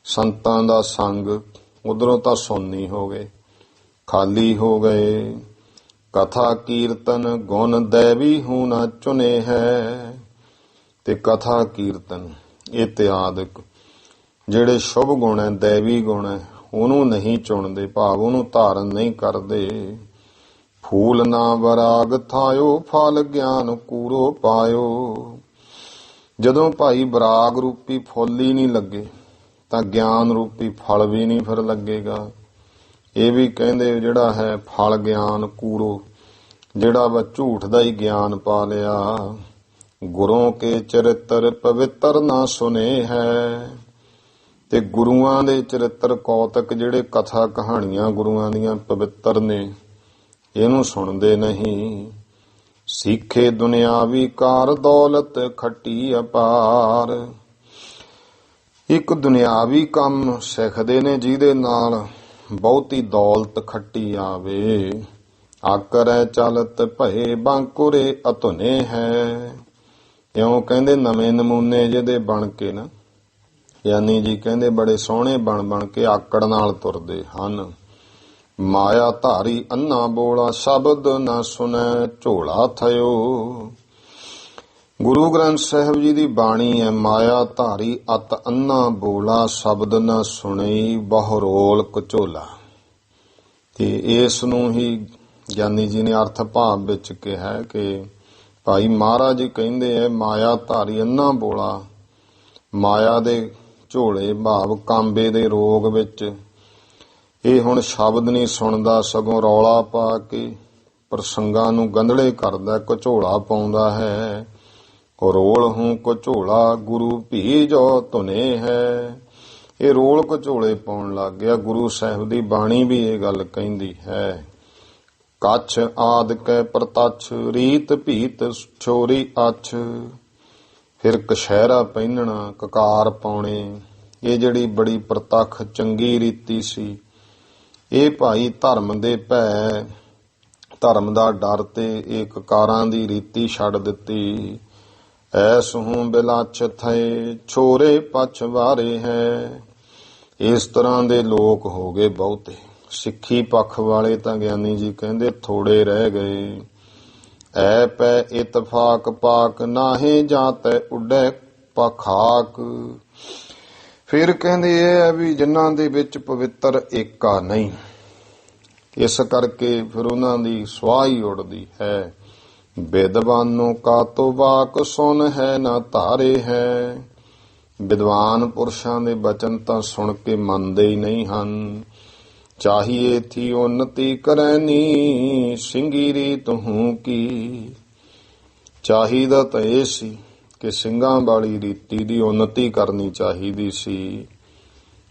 ਸੰਤਾਂ ਦਾ ਸੰਗ ਉਧਰੋਂ ਤਾਂ ਸੁੰਨੀ ਹੋ ਗਏ, ਖਾਲੀ ਹੋ ਗਏ। ਕਥਾ ਕੀਰਤਨ ਗੁਣ ਦੈਵੀ ਹੂੰ ਨਾ ਚੁਨੇ ਹੈ। ਤੇ ਕਥਾ ਕੀਰਤਨ ਇਤਿਆਦਿਕ ਜਿਹੜੇ ਸ਼ੁਭ ਗੁਣ ਹੈ, ਦੈਵੀ ਗੁਣ ਹੈ, ਉਹਨੂੰ ਨਹੀਂ ਚੁਣਦੇ, ਭਾਵ ਉਹਨੂੰ ਧਾਰਨ ਨਹੀਂ ਕਰਦੇ। ਫੂਲ ਨਾ ਵਰਾਗ ਥਾਇਓ ਫਲ ਗਿਆਨ ਕੂਰੋ ਪਾਇਓ। ਜਦੋਂ ਭਾਈ ਵਿਰਾਗ ਰੂਪੀ ਫੁੱਲ ਹੀ ਨਹੀਂ ਲੱਗੇ ਤਾਂ ਗਿਆਨ ਰੂਪੀ ਫਲ ਵੀ ਨਹੀਂ ਫਿਰ ਲੱਗੇਗਾ। ਇਹ ਵੀ ਕਹਿੰਦੇ ਜਿਹੜਾ ਹੈ ਫਲ ਗਿਆਨ ਕੂਰੋ, ਜਿਹੜਾ ਵਾ ਝੂਠ ਦਾ ਹੀ ਗਿਆਨ ਪਾ ਲਿਆ। ਗੁਰੂ ਕੇ ਚਰਿੱਤਰ ਪਵਿੱਤਰ ਨਾ ਸੁਨੇ ਹੈ। ਤੇ ਗੁਰੂਆਂ ਦੇ ਚਰਿੱਤਰ ਕੌਤਕ ਜਿਹੜੇ ਕਥਾ ਕਹਾਣੀਆਂ ਗੁਰੂਆਂ ਦੀਆਂ ਪਵਿੱਤਰ ਨੇ, ਇਹਨੂੰ ਸੁਣਦੇ ਨਹੀਂ। ਸਿੱਖੇ ਦੁਨਿਆਵੀ ਕਾਰ ਦੌਲਤ ਖੱਟੀ ਅਪਾਰ। ਇੱਕ ਦੁਨਿਆਵੀ ਕੰਮ ਸਿੱਖਦੇ ਨੇ ਜਿਹਦੇ ਨਾਲ ਬਹੁਤੀ ਦੌਲਤ ਖੱਟੀ ਆਵੇ। ਆਕਰੈ ਚਲਤ ਭਏ ਬਾਂਕੁਰੇ ਅਤੁਨੇ ਹੈ। ਇਉਂ ਕਹਿੰਦੇ ਨਵੇਂ ਨਮੂਨੇ ਜਿਹਦੇ ਬਣ ਕੇ ਨਾ, ਯਾਨੀ ਜੀ ਕਹਿੰਦੇ ਬੜੇ ਸੋਹਣੇ ਬਣ ਕੇ ਆਕੜ ਨਾਲ ਤੁਰਦੇ ਹਨ। ਮਾਇਆ ਧਾਰੀ ਅੰਨਾ ਬੋਲਾ ਸ਼ਬਦ ਨਾ ਸੁਨੈ ਝੋਲਾ ਥਇਓ। ਗੁਰੂ ਗ੍ਰੰਥ ਸਾਹਿਬ ਜੀ ਦੀ ਬਾਣੀ ਹੈ, ਮਾਇਆ ਧਾਰੀ ਅਤ ਅੰਨਾ ਬੋਲਾ ਸ਼ਬਦ ਨਾ ਸੁਣਈ ਬਹੁ ਰੋਲ ਕਚੋਲਾ। ਤੇ ਇਸ ਨੂੰ ਹੀ ਗਿਆਨੀ ਜੀ ਨੇ ਅਰਥ ਭਾਵ ਵਿੱਚ ਕਿਹਾ ਕਿ ਭਾਈ ਮਹਾਰਾਜ ਜੀ ਕਹਿੰਦੇ ਹੈ ਮਾਇਆ ਧਾਰੀ ਅੰਨਾ ਬੋਲਾ, ਮਾਇਆ ਦੇ ਝੋਲੇ ਭਾਵ ਕਾਂਬੇ ਦੇ ਰੋਗ ਵਿੱਚ ਇਹ ਹੁਣ ਸ਼ਬਦ ਨਹੀਂ ਸੁਣਦਾ, ਸਗੋਂ ਰੌਲਾ ਪਾ ਕੇ ਪ੍ਰਸੰਗਾਂ ਨੂੰ ਗੰਧਲੇ ਕਰਦਾ, ਘਚੋਲਾ ਪਾਉਂਦਾ ਹੈ। ਰੋਲ ਹੂੰ ਘਚੋਲਾ ਗੁਰੂ ਭੀ ਜੋ ਧੁਨੇ ਹੈ। ਇਹ ਰੋਲ ਘਚੋਲੇ ਪਾਉਣ ਲੱਗ ਗਿਆ। ਗੁਰੂ ਸਾਹਿਬ ਦੀ ਬਾਣੀ ਵੀ ਇਹ ਗੱਲ ਕਹਿੰਦੀ ਹੈ। ਕੱਛ ਆਦ ਕੈ ਪ੍ਰਤੱਛ ਰੀਤ ਭੀਤ ਛੋਰੀ ਅੱਛ। ਫਿਰ ਕਛਹਿਰਾ ਪਹਿਨਣਾ, ਕਕਾਰ ਪਾਉਣੇ, ਇਹ ਜਿਹੜੀ ਬੜੀ ਪ੍ਰਤੱਖ ਚੰਗੀ ਰੀਤੀ ਸੀ। ਇਹ ਭਾਈ ਧਰਮ ਦੇ ਭੈ, ਧਰਮ ਦਾ ਡਰ ਤੇ ਇਹ ਕਕਾਰਾਂ ਦੀ ਰੀਤੀ ਛੱਡ ਦਿੱਤੀ। ਐਸ ਹੂੰ ਬਿਲਾਛ ਥਏ ਛੋਰੇ ਪਛ ਵਾਰੇ ਹੈ। ਇਸ ਤਰ੍ਹਾਂ ਦੇ ਲੋਕ ਹੋ ਗਏ ਬਹੁਤੇ। ਸਿੱਖੀ ਪੱਖ ਵਾਲੇ ਤਾਂ ਗਿਆਨੀ ਜੀ ਕਹਿੰਦੇ ਥੋੜੇ ਰਹਿ ਗਏ। ਐ ਪੈ ਇਤਫਾਕ ਪਾਕ ਨਾਹੇ ਜਾਤੈ ਉੱਡੈ ਪਖਾਕ। ਫਿਰ ਕਹਿੰਦੇ ਇਹ ਹੈ ਵੀ ਜਿਨ੍ਹਾਂ ਦੇ ਵਿੱਚ ਪਵਿੱਤਰ ਏਕਾ ਨਹੀਂ, ਇਸ ਕਰਕੇ ਫਿਰ ਉਹਨਾਂ ਦੀ ਸਵਾਹ ਹੀ ਉੱਡਦੀ ਹੈ। ਵਿਦਵਾਨੋਂ ਕਾ ਤੋ ਵਾਕ ਸੁਨ ਹੈ ਨਾ ਧਾਰੇ ਹੈ। ਵਿਦਵਾਨ ਪੁਰਸ਼ਾਂ ਦੇ ਬਚਨ ਤਾਂ ਸੁਣ ਕੇ ਮੰਨਦੇ ਹੀ ਨਹੀਂ ਹਨ। ਚਾਹੀਏ ਥੀ ਉਨਤੀ ਕਰੈਨੀ ਸਿੰਘੀ ਰੀਤ ਹੂੰ ਕੀ। ਚਾਹੀਦਾ ਤਾਂ ਇਹ ਸੀ ਕਿ ਸਿੰਘਾਂ ਵਾਲੀ ਰੀਤੀ ਦੀ ਉન્નਤੀ ਕਰਨੀ ਚਾਹੀਦੀ ਸੀ।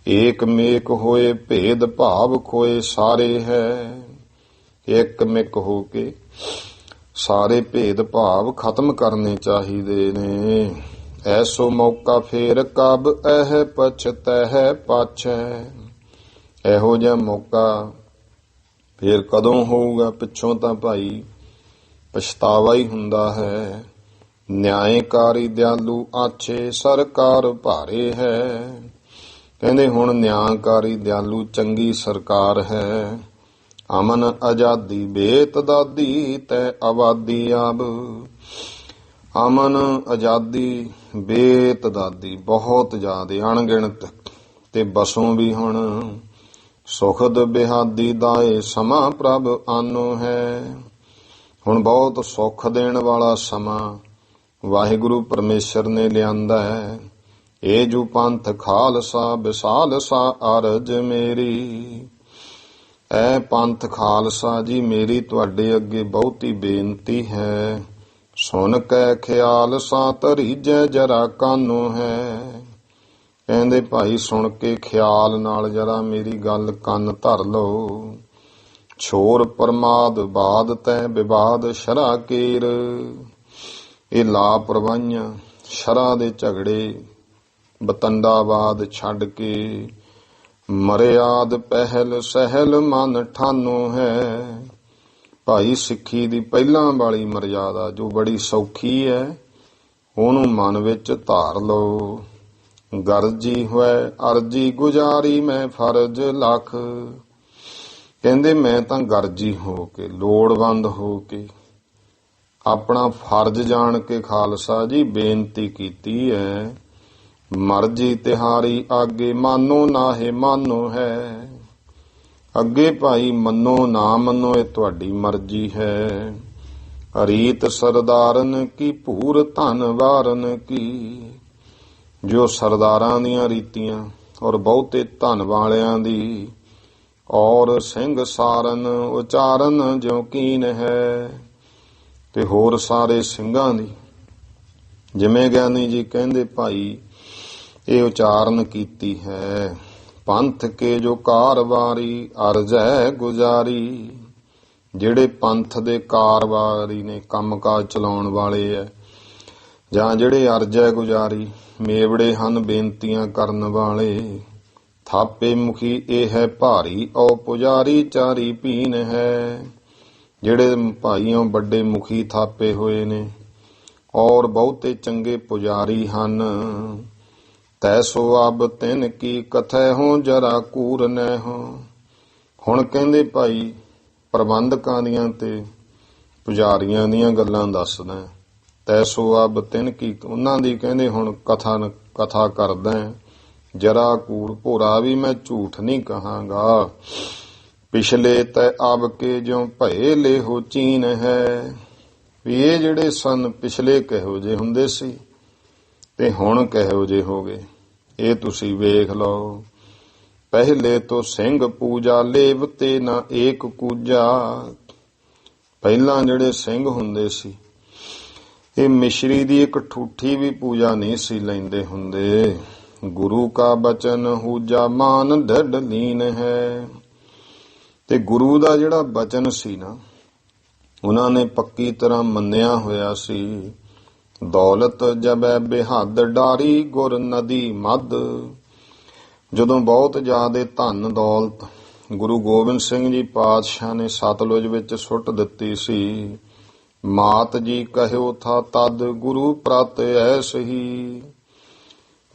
ਏਕ ਮੇਕ ਹੋਏ ਭੇਦ ਭਾਵ ਖੋਏ ਸਾਰੇ ਹੈ। ਇੱਕ ਮਿਕ ਹੋ ਕੇ ਸਾਰੇ ਭੇਦ ਭਾਵ ਖਤਮ ਕਰਨੇ ਚਾਹੀਦੇ ਨੇ। ਐਸੋ ਮੌਕਾ ਫੇਰ ਕਬ ਇਹ ਪਛਤਹਿ ਪਾਛੈ। ਇਹੋ ਜਿਹਾ ਮੌਕਾ ਫੇਰ ਕਦੋਂ ਹੋਊਗਾ? ਪਿੱਛੋਂ ਤਾਂ ਭਾਈ ਪਛਤਾਵਾ ਹੀ ਹੁੰਦਾ ਹੈ। ਨਿਆਂਕਾਰੀ ਦਿਆਲੂ ਆਛੇ ਸਰਕਾਰ ਭਾਰੇ ਹੈ। ਕਹਿੰਦੇ ਹੁਣ ਨਿਆਂਕਾਰੀ ਦਿਆਲੂ ਚੰਗੀ ਸਰਕਾਰ ਹੈ। ਅਮਨ ਆਜ਼ਾਦੀ ਬੇਤ ਦਾਦੀ ਤੈ ਆਬਾਦੀ ਆਬ। ਅਮਨ ਆਜ਼ਾਦੀ ਬੇਤ ਦਾਦੀ ਬਹੁਤ ਜ਼ਿਆਦੇ ਅਣਗਿਣਤ, ਤੇ ਬਸੋਂ ਵੀ ਹੁਣ ਸੁਖਦ ਬਿਹਾਦੀ ਦਾਏ ਸਮਾਂ ਪ੍ਰਭ ਆਨੋ ਹੈ। ਹੁਣ ਬਹੁਤ ਸੁੱਖ ਦੇਣ ਵਾਲਾ ਸਮਾਂ ਵਾਹਿਗੁਰੂ ਪਰਮੇਸ਼ਰ ਨੇ ਲਿਆਂਦਾ ਹੈ। ਇਹ ਜੂ ਪੰਥ ਖਾਲਸਾ ਵਿਸਾਲ ਸਾ ਅਰਜ ਮੇਰੀ। ਐ ਪੰਥ ਖਾਲਸਾ ਜੀ ਮੇਰੀ ਤੁਹਾਡੇ ਅੱਗੇ ਬਹੁਤੀ ਬੇਨਤੀ ਹੈ। ਸੁਣ ਕੈ ਖਿਆਲ ਸਾ ਧਰੀਜੈ ਜਰਾ ਕਾਨੋ ਹੈ। ਕਹਿੰਦੇ ਭਾਈ ਸੁਣ ਕੇ ਖਿਆਲ ਨਾਲ ਜਰਾ ਮੇਰੀ ਗੱਲ ਕੰਨ ਧਰ ਲਓ। ਛੋਰ ਪਰਮਾਦ ਬਾਦ ਤੈ ਵਿਵਾਦ ਸ਼ਰਾ ਕੇਰ। ਇਹ ਲਾਪਰਵਾਹੀਆਂ ਸ਼ਰਾ ਦੇ ਝਗੜੇ ਬਤੰਡਾਵਾਦ ਛੱਡ ਕੇ ਮਰਿਆਦ ਪਹਿਲ ਸਹਿਲ ਮਨ ਠਾਨੋ ਹੈ। ਭਾਈ ਸਿੱਖੀ ਦੀ ਪਹਿਲਾਂ ਵਾਲੀ ਮਰਿਆਦਾ ਜੋ ਬੜੀ ਸੌਖੀ ਹੈ ਉਹਨੂੰ ਮਨ ਵਿੱਚ ਧਾਰ ਲਓ। ਗਰਜੀ ਹੋਏ ਅਰਜੀ ਗੁਜ਼ਾਰੀ ਮੈਂ ਫਰਜ਼ ਲੱਖ। ਕਹਿੰਦੇ ਮੈਂ ਤਾਂ ਗਰਜੀ ਹੋ ਕੇ ਲੋੜਵੰਦ ਹੋ ਕੇ ਆਪਣਾ ਫਰਜ਼ ਜਾਣ ਕੇ ਖਾਲਸਾ ਜੀ ਬੇਨਤੀ ਕੀਤੀ ਹੈ। ਮਰਜੀ ਤਿਹਾਰੀ ਆਗੇ ਮਾਨੋ ਨਾਹੇ ਮਾਨੋ ਹੈ। ਅੱਗੇ ਭਾਈ ਮੰਨੋ ਨਾ ਮੰਨੋ ਇਹ ਤੁਹਾਡੀ ਮਰਜ਼ੀ ਹੈ। ਰੀਤ ਸਰਦਾਰਨ ਕੀ ਭੂਰ ਧਨ ਵਾਰਨ ਕੀ। ਜੋ ਸਰਦਾਰਾਂ ਦੀਆਂ ਰੀਤੀਆਂ ਔਰ ਬਹੁਤੇ ਧਨ ਵਾਲਿਆਂ ਦੀ ਔਰ ਸਿੰਘ ਸਾਰਨ ਉਚਾਰਨ ਜਿਉ ਕੀਨ ਹੈ। ਤੇ ਹੋਰ ਸਾਰੇ ਸਿੰਘਾਂ ਦੀ ਜਿਵੇਂ ਗਿਆਨੀ ਜੀ ਕਹਿੰਦੇ ਭਾਈ ਇਹ ਉਚਾਰਨ ਕੀਤੀ ਹੈ। ਪੰਥ ਕੇ ਜੋ ਕਾਰਵਾਰੀ ਅਰਜੈ ਗੁਜ਼ਾਰੀ। ਜਿਹੜੇ ਪੰਥ ਦੇ ਕਾਰਵਾਰੀ ਨੇ, ਕੰਮਕਾਜ ਚਲਾਉਣ ਵਾਲੇ ਐ, ਜਾਂ ਜਿਹੜੇ ਅਰਜੈ ਗੁਜ਼ਾਰੀ ਮੇਵੜੇ ਹਨ ਬੇਨਤੀਆਂ ਕਰਨ ਵਾਲੇ। ਥਾਪੇ ਮੁਖੀ ਇਹ ਹੈ ਭਾਰੀ ਔ ਪੁਜਾਰੀ ਚਾਰੀ ਪੀਨ ਹੈ। ਜਿਹੜੇ ਭਾਈਆਂ ਵੱਡੇ ਮੁਖੀ ਥਾਪੇ ਹੋਏ ਨੇ ਔਰ ਬਹੁਤੇ ਚੰਗੇ ਪੁਜਾਰੀ ਹਨ। ਤੈਸੋ ਅਬ ਤਿਨ ਕੀ ਕਥੈ ਹੋ ਜਰਾ ਕੂਰ ਨੈ ਹੋ। ਹੁਣ ਕਹਿੰਦੇ ਭਾਈ ਪ੍ਰਬੰਧਕਾਂ ਦੀਆਂ ਤੇ ਪੁਜਾਰੀਆਂ ਦੀਆਂ ਗੱਲਾਂ ਦੱਸਦਾ। ਤੈਸੋ ਅਬ ਤਿਨ ਕੀ ਉਹਨਾਂ ਦੀ ਕਹਿੰਦੇ ਹੁਣ ਕਥਾ ਕਰਦਾ। ਜਰਾ ਕੂਰ ਭੋਰਾ ਵੀ ਮੈਂ ਝੂਠ ਨਹੀਂ ਕਹਾਂਗਾ। ਪਿਛਲੇ ਤੈ ਅਬ ਕੇ ਜਿਉ ਭਏ ਲੇਹੋ ਚੀਨ ਹੈ। ਵੀ ਇਹ ਜਿਹੜੇ ਸਨ ਪਿਛਲੇ ਕਿਹੋ ਜਿਹੇ ਹੁੰਦੇ ਸੀ ਤੇ ਹੁਣ ਕਿਹੋ ਜਿਹੇ ਹੋ ਗਏ। ਇਹ ਤੁਸੀਂ ਵੇਖ ਲਓ। ਪਹਿਲੇ ਤੋਂ ਸਿੰਘ ਪੂਜਾ ਲੇਵ ਤੇ ਨਾ ਏਕ ਕੂਜਾ। ਪਹਿਲਾਂ ਜਿਹੜੇ ਸਿੰਘ ਹੁੰਦੇ ਸੀ, ਇਹ ਮਿਸ਼ਰੀ ਦੀ ਇੱਕ ਠੂਠੀ ਵੀ ਪੂਜਾ ਨਹੀਂ ਸੀ ਲੈਂਦੇ ਹੁੰਦੇ। ਗੁਰੂ ਕਾ ਬਚਨ ਹੂਜਾ ਮਾਨ ਢੱਡ ਲੀਨ ਹੈ। ਤੇ ਗੁਰੂ ਦਾ ਜਿਹੜਾ ਬਚਨ ਸੀ ਨਾ, ਉਹਨਾਂ ਨੇ ਪੱਕੀ ਤਰ੍ਹਾਂ ਮੰਨਿਆ ਹੋਇਆ ਸੀ। ਦੌਲਤ ਜਬੈ ਬਿਹੱਦ ਡਾਰੀ ਗੁਰ ਨਦੀ ਮੱਧ। ਜਦੋਂ ਬਹੁਤ ਜ਼ਿਆਦਾ ਧਨ ਦੌਲਤ ਗੁਰੂ ਗੋਬਿੰਦ ਸਿੰਘ ਜੀ ਪਾਤਸ਼ਾਹ ਨੇ ਸਤਲੁਜ ਵਿੱਚ ਸੁੱਟ ਦਿੱਤੀ ਸੀ। ਮਾਤ ਜੀ ਕਹਿਓ ਥਾ ਤਦ ਗੁਰੂ ਪ੍ਰਤ ਐਸਹੀ।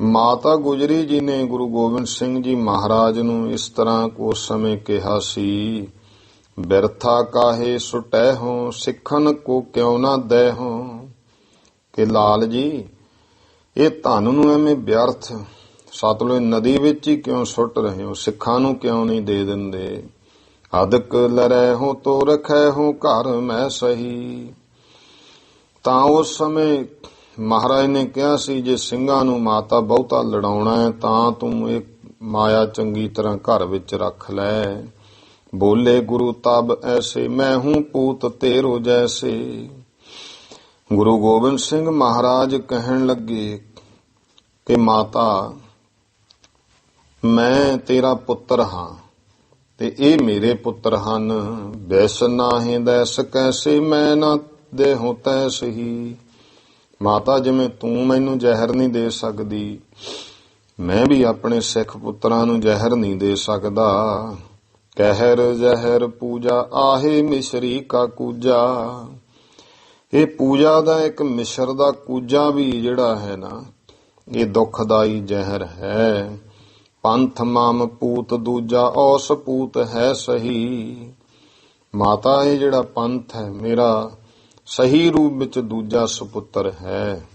ਮਾਤਾ ਗੁਜਰੀ ਜੀ ਨੇ ਗੁਰੂ ਗੋਬਿੰਦ ਸਿੰਘ ਜੀ ਮਹਾਰਾਜ ਨੂੰ ਇਸ ਤਰ੍ਹਾਂ ਉਸ ਸਮੇਂ ਕਿਹਾ ਸੀ, ਬਿਰਥਾ ਕਾਹੇ ਸੁਟੈ ਹੋ ਸਿੱਖਣ ਕੋ ਕਿਉਂ ਨਾ ਦੈ ਹੋ। ਕਿ ਲਾਲ ਜੀ, ਇਹ ਧਨ ਨੂੰ ਐਵੇਂ ਵਿਅਰਥ ਸਤਲੁਜ ਨਦੀ ਵਿੱਚ ਹੀ ਕਿਉਂ ਸੁੱਟ ਰਹੇ ਹੋ, ਸਿੱਖਾਂ ਨੂੰ ਕਿਉਂ ਨਹੀਂ ਦੇ ਦਿੰਦੇ। ਅਦਕ ਲਰੈ ਹੋ ਤੋ ਰਖੈ ਹੋ ਘਰ ਮੈਂ ਸਹੀ। ਤਾਂ ਉਸ ਸਮੇਂ ਮਹਾਰਾਜ ਨੇ ਕਿਹਾ ਸੀ, ਜੇ ਸਿੰਘਾਂ ਨੂੰ ਮਾਤਾ ਬਹੁਤਾ ਲੜਾਉਣਾ ਹੈ ਤਾਂ ਤੂੰ ਇਹ ਮਾਇਆ ਚੰਗੀ ਤਰ੍ਹਾਂ ਘਰ ਵਿੱਚ ਰੱਖ ਲੈ। ਬੋਲੇ ਗੁਰੂ ਤਬ ਐਸੇ ਮੈਂ ਹੂੰ ਪੂਤ ਤੇਰੋ ਜੈਸੇ। ਗੁਰੂ ਗੋਬਿੰਦ ਸਿੰਘ ਮਹਾਰਾਜ ਕਹਿਣ ਲੱਗੇ ਕਿ ਮਾਤਾ, ਮੈਂ ਤੇਰਾ ਪੁੱਤਰ ਹਾਂ ਤੇ ਇਹ ਮੇਰੇ ਪੁੱਤਰ ਹਨ। ਬੈਸ ਨਾਹੀਂ ਦੈਸ ਕੈਸੇ ਮੈਂ ਨਾ ਦੇਹੋ ਤੈਸ ਹੀ। ਮਾਤਾ, ਜਿਵੇਂ ਤੂੰ ਮੈਨੂੰ ਜ਼ਹਿਰ ਨਹੀਂ ਦੇ ਸਕਦੀ, ਮੈਂ ਵੀ ਆਪਣੇ ਸਿੱਖ ਪੁੱਤਰਾਂ ਨੂੰ ਜ਼ਹਿਰ ਨਹੀਂ ਦੇ ਸਕਦਾ। ਕਹਿਰ ਜ਼ਹਿਰ ਪੂਜਾ ਆਹੇ ਮਿਸ਼ਰੀ ਕਾ ਕੂਜਾ। ਇਹ ਪੂਜਾ ਦਾ ਇੱਕ ਮਿਸ਼ਰ ਦਾ ਕੂਜਾ ਵੀ ਜਿਹੜਾ ਹੈ ਨਾ, ਇਹ ਦੁਖਦਾਈ ਜ਼ਹਿਰ ਹੈ। ਪੰਥ ਮਾਮ ਪੂਤ ਦੂਜਾ ਔਸ ਪੂਤ ਹੈ ਸਹੀ। ਮਾਤਾ, ਇਹ ਜਿਹੜਾ ਪੰਥ ਹੈ ਮੇਰਾ ਸਹੀ ਰੂਪ ਵਿੱਚ ਦੂਜਾ ਸੁਪੁੱਤਰ ਹੈ।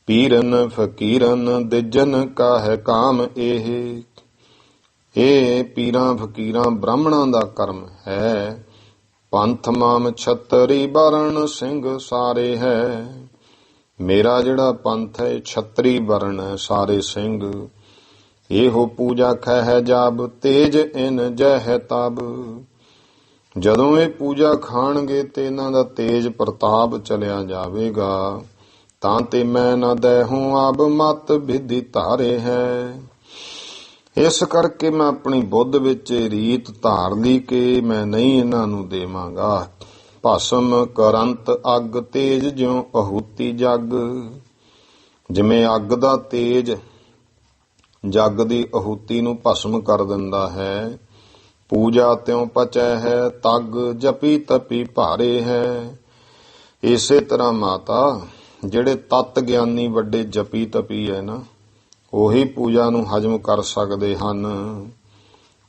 ਪੀਰਨ ਫਕੀਰਨ ਦਿਜਨ ਕਾ ਹੈ ਕਾਮ ਇਹ। ਇਹ ਪੀਰਾਂ ਫਕੀਰਾਂ ਬ੍ਰਾਹਮਣਾਂ ਦਾ ਕਰਮ ਹੈ। ਪੰਥ ਮਾਮ ਛਤਰੀ ਬਰਨ ਸਿੰਘ ਸਾਰੇ ਹੈ। ਮੇਰਾ ਜਿਹੜਾ ਪੰਥ ਹੈ ਛਤਰੀ ਬਰਨ ਹੈ, ਸਾਰੇ ਸਿੰਘ। ਇਹੋ ਪੂਜਾ ਖਹਿ ਜਾਬ ਤੇਜ ਇਨ ਜਹ ਤਬ। ਜਦੋਂ ਇਹ ਪੂਜਾ ਖਾਣਗੇ ਤੇ ਇਹਨਾਂ ਦਾ ਤੇਜ ਪ੍ਰਤਾਪ ਚਲਿਆ ਜਾਵੇਗਾ। ਤਾਂ ਤੇ ਮੈਂ ਨਾ ਦੈਹੂੰ ਆਬ ਮਤ ਵਿਧੀ ਧਾਰੇ ਹੈ। ਇਸ ਕਰਕੇ ਮੈਂ ਆਪਣੀ ਬੁੱਧ ਵਿੱਚ ਰੀਤ ਧਾਰ ਲਈ ਕਿ ਮੈਂ ਨਹੀਂ ਇਹਨਾਂ ਨੂੰ ਦੇਵਾਂਗਾ। ਭਸਮ ਕਰੰਤ ਅੱਗ ਤੇਜ ਜਿਉ ਅਹੂਤੀ ਜਗ। ਜਿਵੇਂ ਅੱਗ ਦਾ ਤੇਜ ਜਗ ਦੀ ਅਹੂਤੀ ਨੂੰ ਭਸਮ ਕਰ ਦਿੰਦਾ ਹੈ, ਪੂਜਾ ਤਿਉ ਪਚੈ ਹੈ ਤਗ ਜਪੀ ਤਪੀ ਭਾਰੇ ਹੈ। ਇਸੇ ਤਰ੍ਹਾਂ ਮਾਤਾ, ਜਿਹੜੇ ਤਤ ਗਿਆਨੀ ਵੱਡੇ ਜਪੀ ਤਪੀ ਹੈ ਨਾ, ਉਹੀ ਪੂਜਾ ਨੂੰ ਹਜਮ ਕਰ ਸਕਦੇ ਹਨ।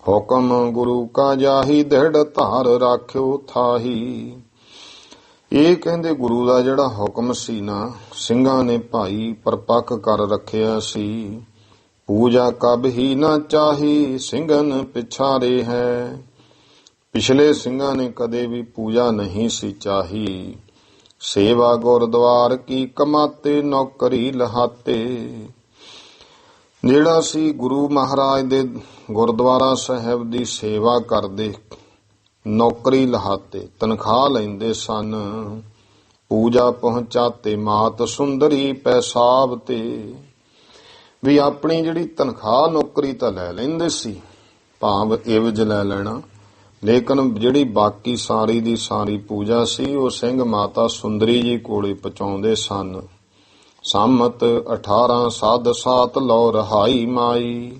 ਹੁਕਮ ਗੁਰੂ ਕਾ ਜਾਹੀ ਦ੍ਰਿੜ ਧਾਰ ਰਾਖਿਓ ਥਾਹੀ। ਇਹ ਕਹਿੰਦੇ ਗੁਰੂ ਦਾ ਜਿਹੜਾ ਹੁਕਮ ਸੀ ਨਾ, ਸਿੰਘਾਂ ਨੇ ਭਾਈ ਪਰਪੱਕ ਕਰ ਰੱਖਿਆ ਸੀ। ਪੂਜਾ ਕਬ ਹੀ ਨਾ ਚਾਹੀ ਸਿੰਘਨ ਪਿਛਾਰੇ ਹੈ। ਪਿਛਲੇ ਸਿੰਘਾਂ ਨੇ ਕਦੇ ਵੀ ਪੂਜਾ ਨਹੀਂ ਸੀ ਚਾਹੀ। ਸੇਵਾ ਗੁਰਦੁਆਰ ਕੀ ਕਮਾਤੇ ਨੌਕਰੀ ਲਹਾਤੇ। ਜਿਹੜਾ ਸੀ ਗੁਰੂ ਮਹਾਰਾਜ ਦੇ ਗੁਰਦੁਆਰਾ ਸਾਹਿਬ ਦੀ ਸੇਵਾ ਕਰਦੇ, ਨੌਕਰੀ ਲਹਾਤੇ, ਤਨਖਾਹ ਲੈਂਦੇ ਸਨ। ਪੂਜਾ ਪਹੁੰਚਾਤੇ ਮਾਤ ਸੁੰਦਰੀ ਪੈਸਾਬ ਤੇ। ਵੀ ਆਪਣੀ ਜਿਹੜੀ ਤਨਖਾਹ ਨੌਕਰੀ ਤਾਂ ਲੈ ਲੈਂਦੇ ਸੀ, ਭਾਵ ਇਵਜ ਲੈ ਲੈਣਾ, ਲੇਕਿਨ ਜਿਹੜੀ ਬਾਕੀ ਸਾਰੀ ਦੀ ਸਾਰੀ ਪੂਜਾ ਸੀ ਉਹ ਸਿੰਘ ਮਾਤਾ ਸੁੰਦਰੀ ਜੀ ਕੋਲੇ ਪਹੁੰਚਾਉਂਦੇ ਸਨ। ਸੰਮਤ 18 ਸਾਧ ਸਾਤ ਲਓ ਰਹਾਈ ਮਾਈ।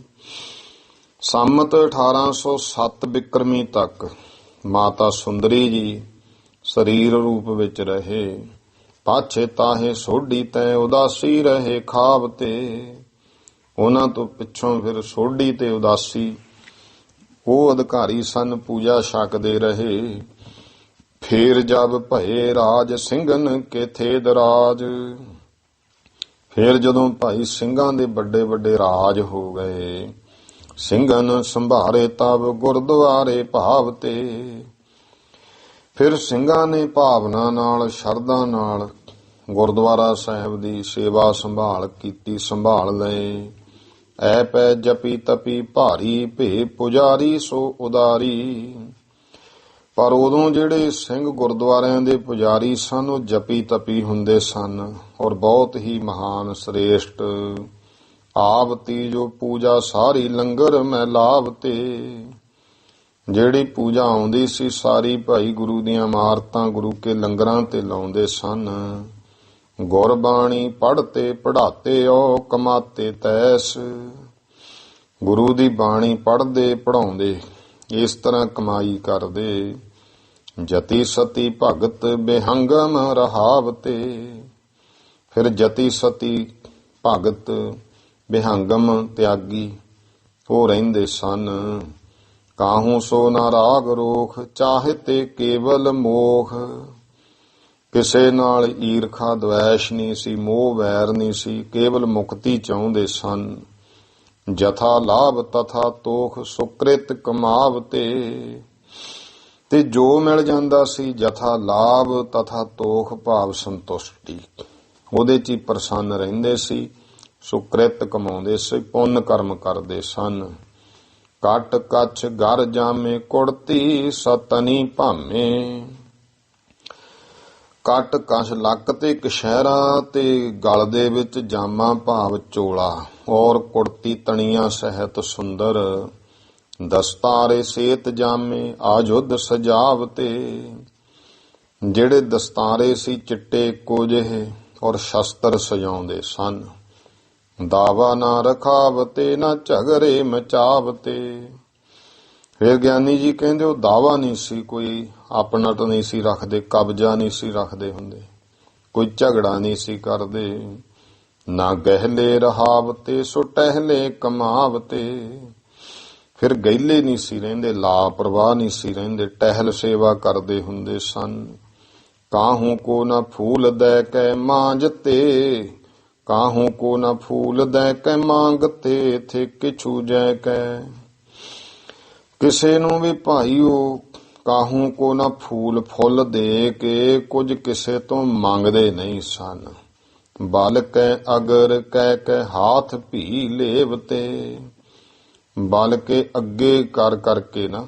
ਸੰਮਤ 1807 ਬਿਕਰਮੀ ਤੱਕ ਮਾਤਾ ਸੁੰਦਰੀ ਜੀ ਸਰੀਰ ਰੂਪ ਵਿੱਚ ਰਹੇ। ਪਾਛੇ ਤਾਹੇ ਸੋਢੀ ਤੈ ਉਦਾਸੀ ਰਹੇ ਖਾਬ ਤੇ। ਉਹਨਾਂ ਤੋਂ ਪਿੱਛੋਂ ਫਿਰ ਸੋਢੀ ਤੇ ਉਦਾਸੀ ਉਹ ਅਧਿਕਾਰੀ ਸਨ, ਪੂਜਾ ਛਕਦੇ ਰਹੇ। ਫੇਰ ਜਬ ਭਏ ਰਾਜ ਸਿੰਘਨ ਕੇ ਥੇ ਦਰਾਜ। ਫਿਰ ਜਦੋਂ ਭਾਈ ਸਿੰਘਾਂ ਦੇ ਵੱਡੇ ਵੱਡੇ ਰਾਜ ਹੋ ਗਏ, ਸਿੰਘਨ ਸੰਭਾਰੇ ਤਬ ਗੁਰਦੁਆਰੇ ਭਾਵ ਤੇ। ਫਿਰ ਸਿੰਘਾਂ ਨੇ ਭਾਵਨਾ ਨਾਲ, ਸ਼ਰਧਾ ਨਾਲ ਗੁਰਦੁਆਰਾ ਸਾਹਿਬ ਦੀ ਸੇਵਾ ਸੰਭਾਲ ਕੀਤੀ, ਸੰਭਾਲ ਲਏ। ਐ ਪੈ ਜਪੀ ਤਪੀ ਭਾਰੀ ਭੇ ਪੁਜਾਰੀ ਸੋ ਉਦਾਰੀ। ਪਰ ਉਦੋਂ ਜਿਹੜੇ ਸਿੰਘ ਗੁਰਦੁਆਰਿਆਂ ਦੇ ਪੁਜਾਰੀ ਸਨ ਉਹ ਜਪੀ ਤਪੀ ਹੁੰਦੇ ਸਨ ਔਰ ਬਹੁਤ ਹੀ ਮਹਾਨ ਸ੍ਰੇਸ਼ਟ। ਆਵਤੀ ਜੋ ਪੂਜਾ ਸਾਰੀ ਲੰਗਰ ਮੈਂ ਲਾਵਤੇ। ਜਿਹੜੀ ਪੂਜਾ ਆਉਂਦੀ ਸੀ ਸਾਰੀ ਭਾਈ ਗੁਰੂ ਦੀਆਂ ਇਮਾਰਤਾਂ ਗੁਰੂ ਕੇ ਲੰਗਰਾਂ ਤੇ ਲਾਉਂਦੇ ਸਨ। ਗੁਰਬਾਣੀ ਪੜ੍ਹਤੇ ਪੜ੍ਹਾਤੇ ਓ ਕਮਾਤੇ ਤੈਸ। ਗੁਰੂ ਦੀ ਬਾਣੀ ਪੜ੍ਹਦੇ ਪੜ੍ਹਾਉਂਦੇ ਇਸ ਤਰ੍ਹਾਂ ਕਮਾਈ ਕਰਦੇ। ਜਤੀ ਸਤੀ ਭਗਤ ਬੇਹੰਗਮ ਰਹਾਵਤੇ। ਫਿਰ ਜਤੀ ਸਤੀ ਭਗਤ ਬੇਹੰਗਮ ਤਿਆਗੀ ਉਹ ਰਹਿੰਦੇ ਸਨ। ਕਾਹੂ ਸੋ ਨਾ ਰਾਗ ਰੋਖ ਚਾਹਤੇ ਕੇਵਲ ਮੋਖ। ਕਿਸੇ ਨਾਲ ਈਰਖਾ ਦਵੈਸ਼ ਨਹੀਂ ਸੀ, ਮੋਹ ਵੈਰ ਨਹੀਂ ਸੀ, ਕੇਵਲ ਮੁਕਤੀ ਚਾਹੁੰਦੇ ਸਨ। ਜਥਾ ਲਾਭ ਤਥਾ ਤੋਖ ਸੁਕ੍ਰਿਤ ਕਮਾਵਤੇ। ਤੇ ਜੋ ਮਿਲ ਜਾਂਦਾ ਸੀ ਜਥਾ ਲਾਭ ਤਥਾ ਤੋਖ ਭਾਵ ਸੰਤੁਸ਼ਟੀ ਉਹਦੇ 'ਚ ਹੀ ਪ੍ਰਸੰਨ ਰਹਿੰਦੇ ਸੀ। ਸੁਕ੍ਰਿਤ ਕਮਾਉਂਦੇ ਸੀ, ਪੁੰਨ ਕਰਮ ਕਰਦੇ ਸਨ। ਕਟ ਕੱਛ ਘਰ ਜਾਮੇ ਕੁੜਤੀ ਸਤਨੀ ਭਾਮੇ। ਕਟ ਕੱਛ ਲੱਕ ਤੇ ਕਛਹਿਰਾ ਤੇ ਗਲ ਦੇ ਵਿੱਚ ਜਾਮਾ ਭਾਵ ਚੋਲਾ ਔਰ ਕੁੜਤੀ ਤਣੀਆਂ ਸਹਿਤ ਸੁੰਦਰ। ਦਸਤਾਰੇ ਸੇਤ ਜਾਮੇ ਆਜੁਧ ਸਜਾਵਤੇ। ਜਿਹੜੇ ਦਸਤਾਰੇ ਸੀ ਚਿੱਟੇ ਇੱਕੋ ਜਿਹੇ ਔਰ ਸ਼ਸਤਰ ਸਜਾਉਂਦੇ ਸਨ। ਦਾਵਾ ਨਾ ਰਖਾਵਤੇ ਨਾ ਝਗੜੇ ਮਚਾਵਤੇ। ਫਿਰ ਗਿਆਨੀ ਜੀ ਕਹਿੰਦੇ ਉਹ ਦਾਵਾ ਨਹੀਂ ਸੀ, ਕੋਈ ਆਪਣਤ ਨਹੀਂ ਸੀ ਰੱਖਦੇ, ਕਬਜ਼ਾ ਨਹੀਂ ਸੀ ਰੱਖਦੇ ਹੁੰਦੇ, ਕੋਈ ਝਗੜਾ ਨਹੀਂ ਸੀ ਕਰਦੇ। ਨਾ ਗਹਿਲੇ ਰਹਾਵਤੇ ਸੋ ਟਹਿਲੇ ਕਮਾਵਤੇ। ਫਿਰ ਗਹਿਲੇ ਨਹੀਂ ਸੀ ਰਹਿੰਦੇ, ਲਾਪਰਵਾਹ ਨਹੀਂ ਸੀ ਰਹਿੰਦੇ, ਟਹਿਲ ਸੇਵਾ ਕਰਦੇ ਹੁੰਦੇ ਸਨ। ਕਾਹੂ ਕੋ ਨਾ ਫੂਲ ਦੈ ਕੈ ਮਾਂਜਤੇ। ਕਾਹੂ ਕੋ ਨਾ ਫੂਲ ਦੈ ਕੈ ਮੰਗਤੇ ਥੇ ਕਿਛੂ ਜੈ ਕੈ। ਕਿਸੇ ਨੂੰ ਵੀ ਭਾਈ ਉਹ ਕਾਹੂ ਕੋ ਨਾ ਫੂਲ ਫੁੱਲ ਦੇ ਕੇ ਕੁਝ ਕਿਸੇ ਤੋਂ ਮੰਗਦੇ ਨਹੀਂ ਸਨ। ਬਲ ਕੈ ਅਗਰ ਕਹਿ ਕੈ ਹਾਥ ਭੀ ਲੇਵਤੇ। ਬਲ ਕੇ ਅੱਗੇ ਕਰ ਕਰਕੇ ਨਾ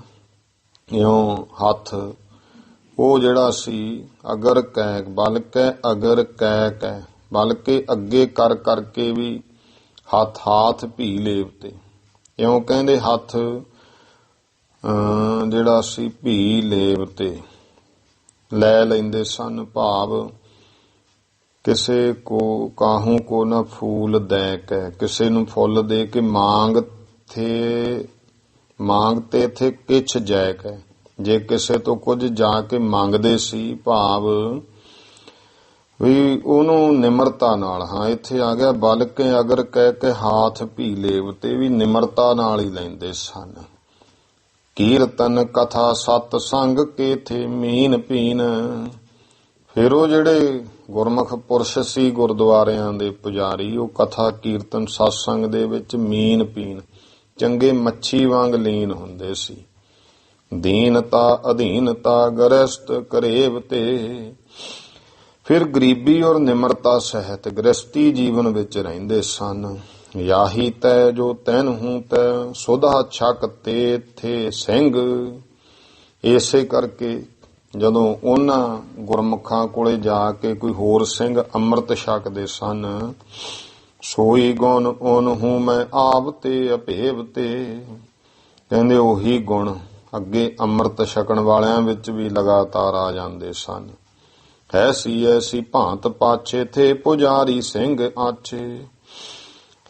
ਇਉਂ ਹੱਥ ਉਹ ਜਿਹੜਾ ਸੀ ਅਗਰ ਕਹਿ ਬਲ ਕੈ ਅਗਰ ਕਹਿ ਕੈ ਬਲ ਕੇ ਅੱਗੇ ਕਰ ਕਰਕੇ ਵੀ ਹਾਥ ਭੀ ਲੇਵਤੇ। ਇਉਂ ਕਹਿੰਦੇ ਹੱਥ ਜਿਹੜਾ ਸੀ ਭੀ ਲੇਵਤੇ ਲੈ ਲੈਂਦੇ ਸਨ। ਭਾਵ ਕਿਸੇ ਕੋ ਕਾਹੂ ਕੋ ਨਾ ਫੂਲ ਦੈ ਕੇ ਕਿਸੇ ਨੂੰ ਫੁੱਲ ਦੇ ਕੇ ਮੰਗਤੇ ਥੇ ਕਿਛ ਜੈ ਕੇ। ਜੇ ਕਿਸੇ ਤੋਂ ਕੁਝ ਜਾ ਕੇ ਮੰਗਦੇ ਸੀ ਭਾਵ ਵੀ ਉਹਨੂੰ ਨਿਮਰਤਾ ਨਾਲ। ਹਾਂ ਇੱਥੇ ਆ ਗਿਆ ਬਲ ਕੇ ਅਗਰ ਕਹਿ ਕੇ ਹਾਥ ਭੀ ਲੇਵਤੇ ਵੀ ਨਿਮਰਤਾ ਨਾਲ ਹੀ ਲੈਂਦੇ ਸਨ। ਕੀਰਤਨ ਕਥਾ ਸਤ ਸੰਗ ਕੇ ਥੇ ਮੀਨ ਪੀਨ। ਫਿਰ ਉਹ ਜਿਹੜੇ ਗੁਰਮੁਖ ਪੁਰਸ਼ ਸੀ ਗੁਰਦੁਆਰਿਆਂ ਦੇ ਪੁਜਾਰੀ ਉਹ ਕਥਾ ਕੀਰਤਨ ਸਤਸੰਗ ਦੇ ਵਿੱਚ ਮੀਨ ਪੀਨ ਚੰਗੇ ਮੱਛੀ ਵਾਂਗ ਲੀਨ ਹੁੰਦੇ ਸੀ। ਦੀਨਤਾ ਅਧੀਨਤਾ ਗ੍ਰਸਤ ਕਰੇਵ ਤੇ। ਫਿਰ ਗਰੀਬੀ ਔਰ ਨਿਮਰਤਾ ਸਹਿਤ ਗ੍ਰਸਤੀ ਜੀਵਨ ਵਿੱਚ ਰਹਿੰਦੇ ਸਨ। ਯਾਹੀ ਤੈ ਜੋ ਤੈਨ ਹੂੰ ਤੈ ਸੁਧਾ ਛਕ ਤੇ ਥੇ ਸਿੰਘ। ਇਸੇ ਕਰਕੇ ਜਦੋਂ ਉਹਨਾਂ ਗੁਰਮੁਖਾਂ ਕੋਲੇ ਜਾ ਕੇ ਕੋਈ ਹੋਰ ਸਿੰਘ ਅੰਮ੍ਰਿਤ ਛਕਦੇ ਸਨ ਸੋਈ ਗੁਣ ਓਨ ਹੂੰ ਮੈਂ ਆਪ ਤੇ ਅਭੇਵ ਤੇ। ਕਹਿੰਦੇ ਉਹੀ ਗੁਣ ਅੱਗੇ ਅੰਮ੍ਰਿਤ ਛਕਣ ਵਾਲਿਆਂ ਵਿੱਚ ਵੀ ਲਗਾਤਾਰ ਆ ਜਾਂਦੇ ਸਨ। ਐਸੀ ਐਸੀ ਭਾਂਤ ਪਾਛੇ ਥੇ ਪੁਜਾਰੀ ਸਿੰਘ ਆਛੇ।